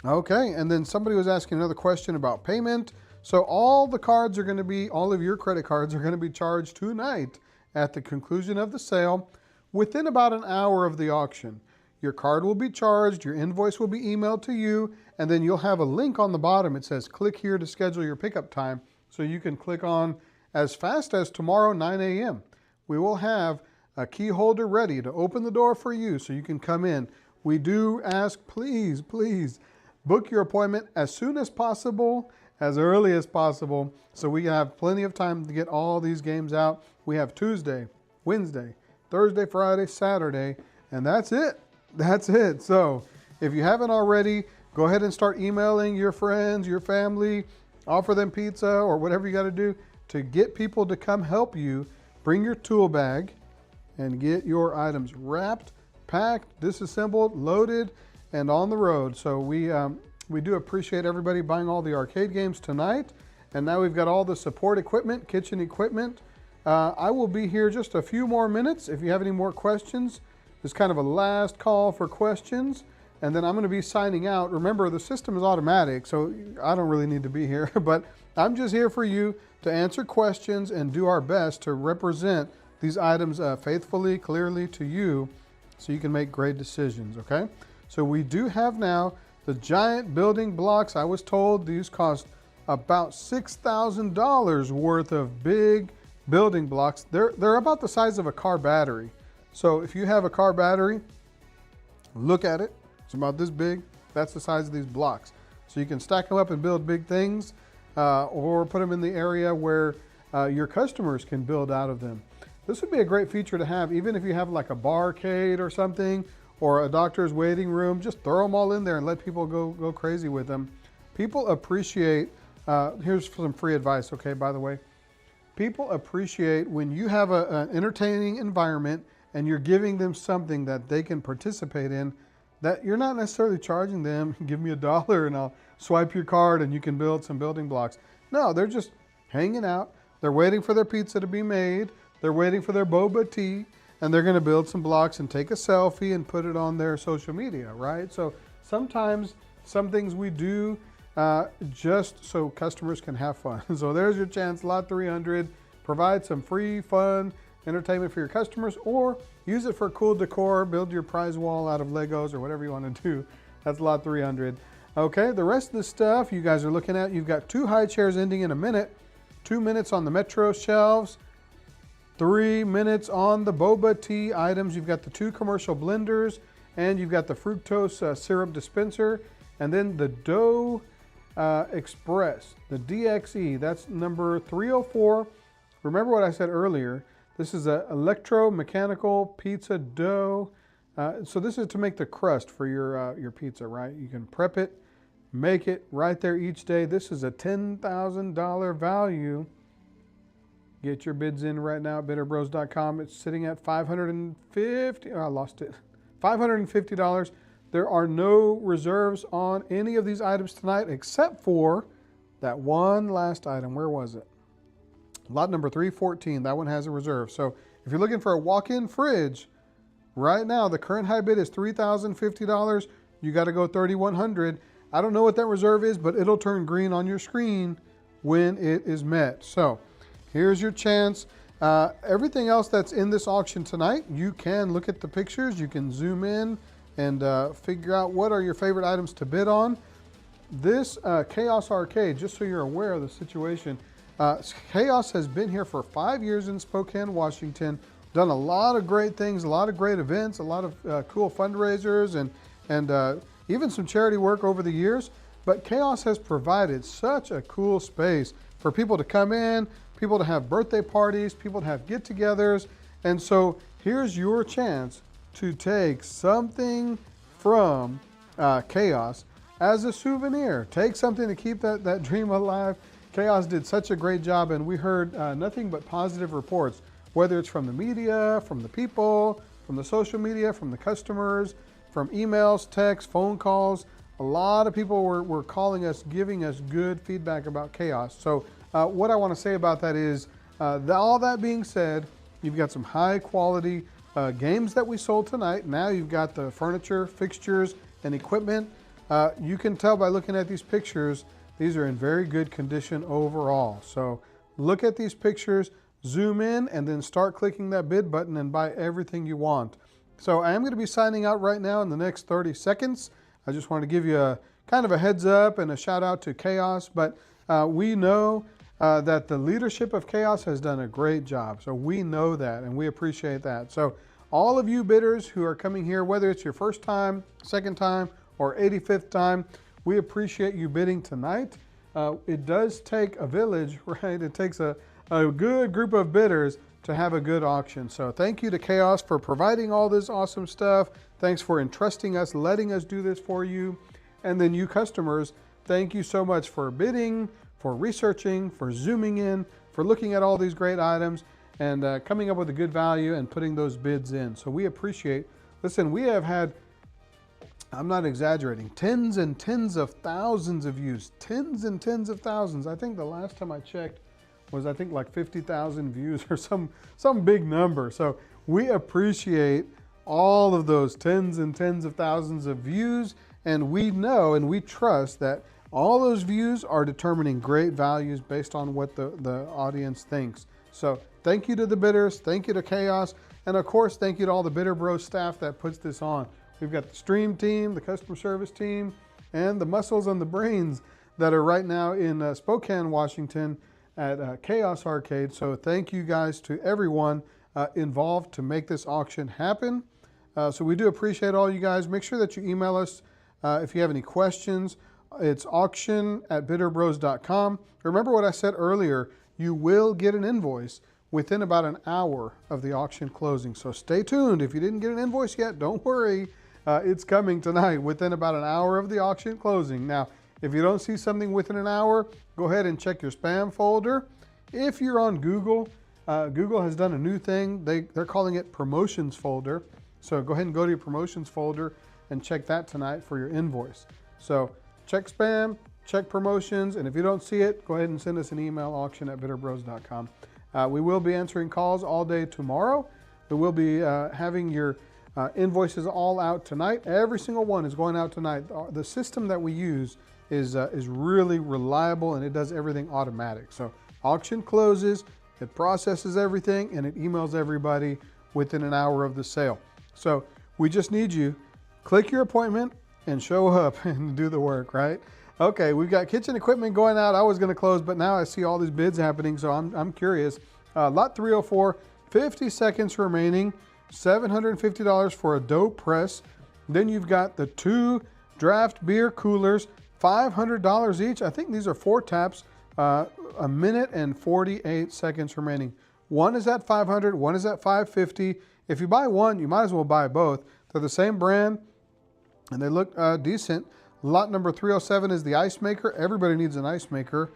Okay, and then somebody was asking another question about payment. So all the cards are going to be, all of your credit cards are going to be charged tonight at the conclusion of the sale within about an hour of the auction. Your card will be charged, your invoice will be emailed to you, and then you'll have a link on the bottom. It says click here to schedule your pickup time. So you can click on as fast as tomorrow 9 a.m. We will have a key holder ready to open the door for you so you can come in. We do ask, please, please, book your appointment as soon as possible, as early as possible, so we have plenty of time to get all these games out. We have Tuesday, Wednesday, Thursday, Friday, Saturday, and that's it. That's it. So if you haven't already, go ahead and start emailing your friends, your family, offer them pizza or whatever you got to do to get people to come help you. Bring your tool bag and get your items wrapped, packed, disassembled, loaded, and on the road. So we do appreciate everybody buying all the arcade games tonight. And now we've got all the support equipment, kitchen equipment. I will be here just a few more minutes. If you have any more questions, it's kind of a last call for questions. And then I'm going to be signing out. Remember, the system is automatic, so I don't really need to be here. But I'm just here for you to answer questions and do our best to represent these items faithfully, clearly to you so you can make great decisions, okay? So we do have now the giant building blocks. I was told these cost about $6,000 worth of big building blocks. They're about the size of a car battery. So if you have a car battery, look at it. It's about this big. That's the size of these blocks. So you can stack them up and build big things or put them in the area where your customers can build out of them. This would be a great feature to have, even if you have like a barcade or something, or a doctor's waiting room. Just throw them all in there and let people go crazy with them. People appreciate, here's some free advice, okay, by the way. People appreciate when you have an entertaining environment and you're giving them something that they can participate in, that you're not necessarily charging them, give me $1 and I'll swipe your card and you can build some building blocks. No, they're just hanging out. They're waiting for their pizza to be made. They're waiting for their boba tea, and they're going to build some blocks and take a selfie and put it on their social media, right? So sometimes some things we do just so customers can have fun. So there's your chance, lot 300. Provide some free, fun entertainment for your customers, or use it for cool decor. Build your prize wall out of Legos or whatever you want to do. That's lot 300. Okay, the rest of the stuff you guys are looking at, you've got 2 high chairs ending in a minute, 2 minutes on the Metro shelves, 3 minutes on the boba tea items. You've got the 2 commercial blenders, and you've got the fructose syrup dispenser, and then the Dough Express, the DXE. That's number 304. Remember what I said earlier. This is an electromechanical pizza dough. So this is to make the crust for your pizza, right? You can prep it, make it right there each day. This is a $10,000 value. Get your bids in right now at bitterbros.com. It's sitting at $550. Oh, I lost it. $550. There are no reserves on any of these items tonight except for that one last item. Where was it? Lot number 314. That one has a reserve. So if you're looking for a walk-in fridge, right now the current high bid is $3,050. You got to go $3,100. I don't know what that reserve is, but it'll turn green on your screen when it is met. So here's your chance. Everything else that's in this auction tonight, you can look at the pictures, you can zoom in and figure out what are your favorite items to bid on. This Chaos Arcade, just so you're aware of the situation, Chaos has been here for 5 years in Spokane, Washington, done a lot of great things, a lot of great events, a lot of cool fundraisers, and even some charity work over the years. But Chaos has provided such a cool space for people to come in, people to have birthday parties, people to have get-togethers. And so here's your chance to take something from Chaos as a souvenir. Take something to keep that dream alive. Chaos did such a great job, and we heard nothing but positive reports, whether it's from the media, from the people, from the social media, from the customers, from emails, texts, phone calls. A lot of people were calling us, giving us good feedback about Chaos. So what I want to say about that is, all that being said, you've got some high quality games that we sold tonight. Now you've got the furniture, fixtures, and equipment. You can tell by looking at these pictures, these are in very good condition overall. So look at these pictures, zoom in, and then start clicking that bid button and buy everything you want. So I am going to be signing out right now in the next 30 seconds. I just want to give you a kind of a heads up and a shout out to Chaos, but we know that the leadership of Chaos has done a great job. So we know that and we appreciate that. So all of you bidders who are coming here, whether it's your first time, second time, or 85th time, we appreciate you bidding tonight. It does take a village, right? It takes a good group of bidders to have a good auction. So thank you to Chaos for providing all this awesome stuff. Thanks for entrusting us, letting us do this for you. And then you customers, thank you so much for bidding, for researching, for zooming in, for looking at all these great items and coming up with a good value and putting those bids in. So we appreciate, listen, we have had, I'm not exaggerating, tens and tens of thousands of views, tens and tens of thousands. I think the last time I checked was like 50,000 views or some big number. So we appreciate all of those tens and tens of thousands of views, and we know and we trust that all those views are determining great values based on what the audience thinks. So thank you to the bidders, thank you to Chaos, and of course thank you to all the Bidder Bros staff that puts this on. We've got the stream team, the customer service team, and the muscles and the brains that are right now in Spokane, Washington at Chaos Arcade. So thank you guys to everyone involved to make this auction happen. So we do appreciate all you guys. Make sure that you email us if you have any questions. It's auction@bidderbros.com. Remember what I said earlier, you will get an invoice within about an hour of the auction closing. So stay tuned. If you didn't get an invoice yet, don't worry. It's coming tonight within about an hour of the auction closing. Now, if you don't see something within an hour, go ahead and check your spam folder. If you're on Google, Google has done a new thing. They're calling it promotions folder. So go ahead and go to your promotions folder and check that tonight for your invoice. So check spam, check promotions, and if you don't see it, go ahead and send us an email, auction@bidderbros.com. We will be answering calls all day tomorrow. We will be having your invoices all out tonight. Every single one is going out tonight. The system that we use is really reliable, and it does everything automatic. So auction closes, it processes everything, and it emails everybody within an hour of the sale. So we just need you, click your appointment and show up and do the work, right? Okay, we've got kitchen equipment going out. I was gonna close, but now I see all these bids happening, so I'm curious. Lot 304, 50 seconds remaining, $750 for a dough press. Then you've got the 2 draft beer coolers, $500 each. I think these are 4 taps, a minute and 48 seconds remaining. One is at $500, one is at $550. If you buy one, you might as well buy both. They're the same brand and they look decent. Lot number 307 is the ice maker. Everybody needs an ice maker.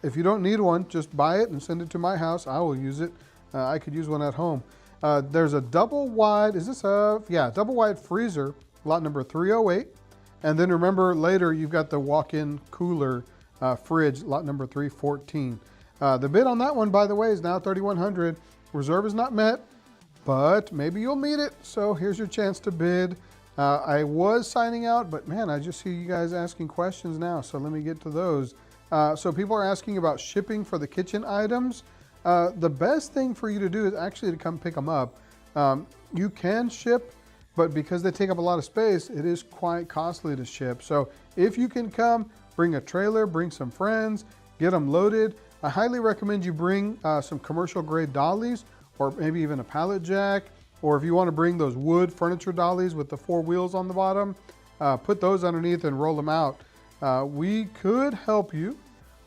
If you don't need one, just buy it and send it to my house. I will use it. I could use one at home. There's a double wide, is this a, yeah, double wide freezer, lot number 308. And then remember later you've got the walk-in cooler fridge, lot number 314. The bid on that one, by the way, is now $3,100. Reserve is not met, but maybe you'll meet it. So here's your chance to bid. I was signing out, but man, I just see you guys asking questions now, so let me get to those. So people are asking about shipping for the kitchen items. The best thing for you to do is actually to come pick them up. You can ship, but because they take up a lot of space, it is quite costly to ship. So if you can come, bring a trailer, bring some friends, get them loaded. I highly recommend you bring some commercial grade dollies, or maybe even a pallet jack, or if you want to bring those wood furniture dollies with the 4 wheels on the bottom, put those underneath and roll them out. We could help you.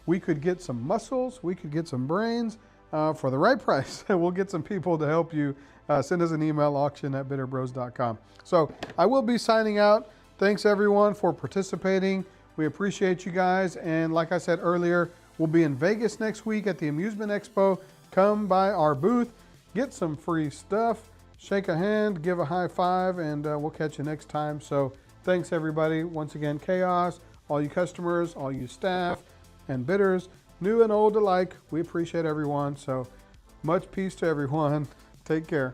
We could get some muscles, we could get some brains for the right price. We'll get some people to help you. Send us an email, auction@bitterbros.com. So I will be signing out. Thanks everyone for participating. We appreciate you guys. And like I said earlier, we'll be in Vegas next week at the Amusement Expo. Come by our booth, get some free stuff, shake a hand, give a high five, and we'll catch you next time. So thanks everybody. Once again, Chaos, all you customers, all you staff, and bidders, new and old alike. We appreciate everyone. So much peace to everyone. Take care.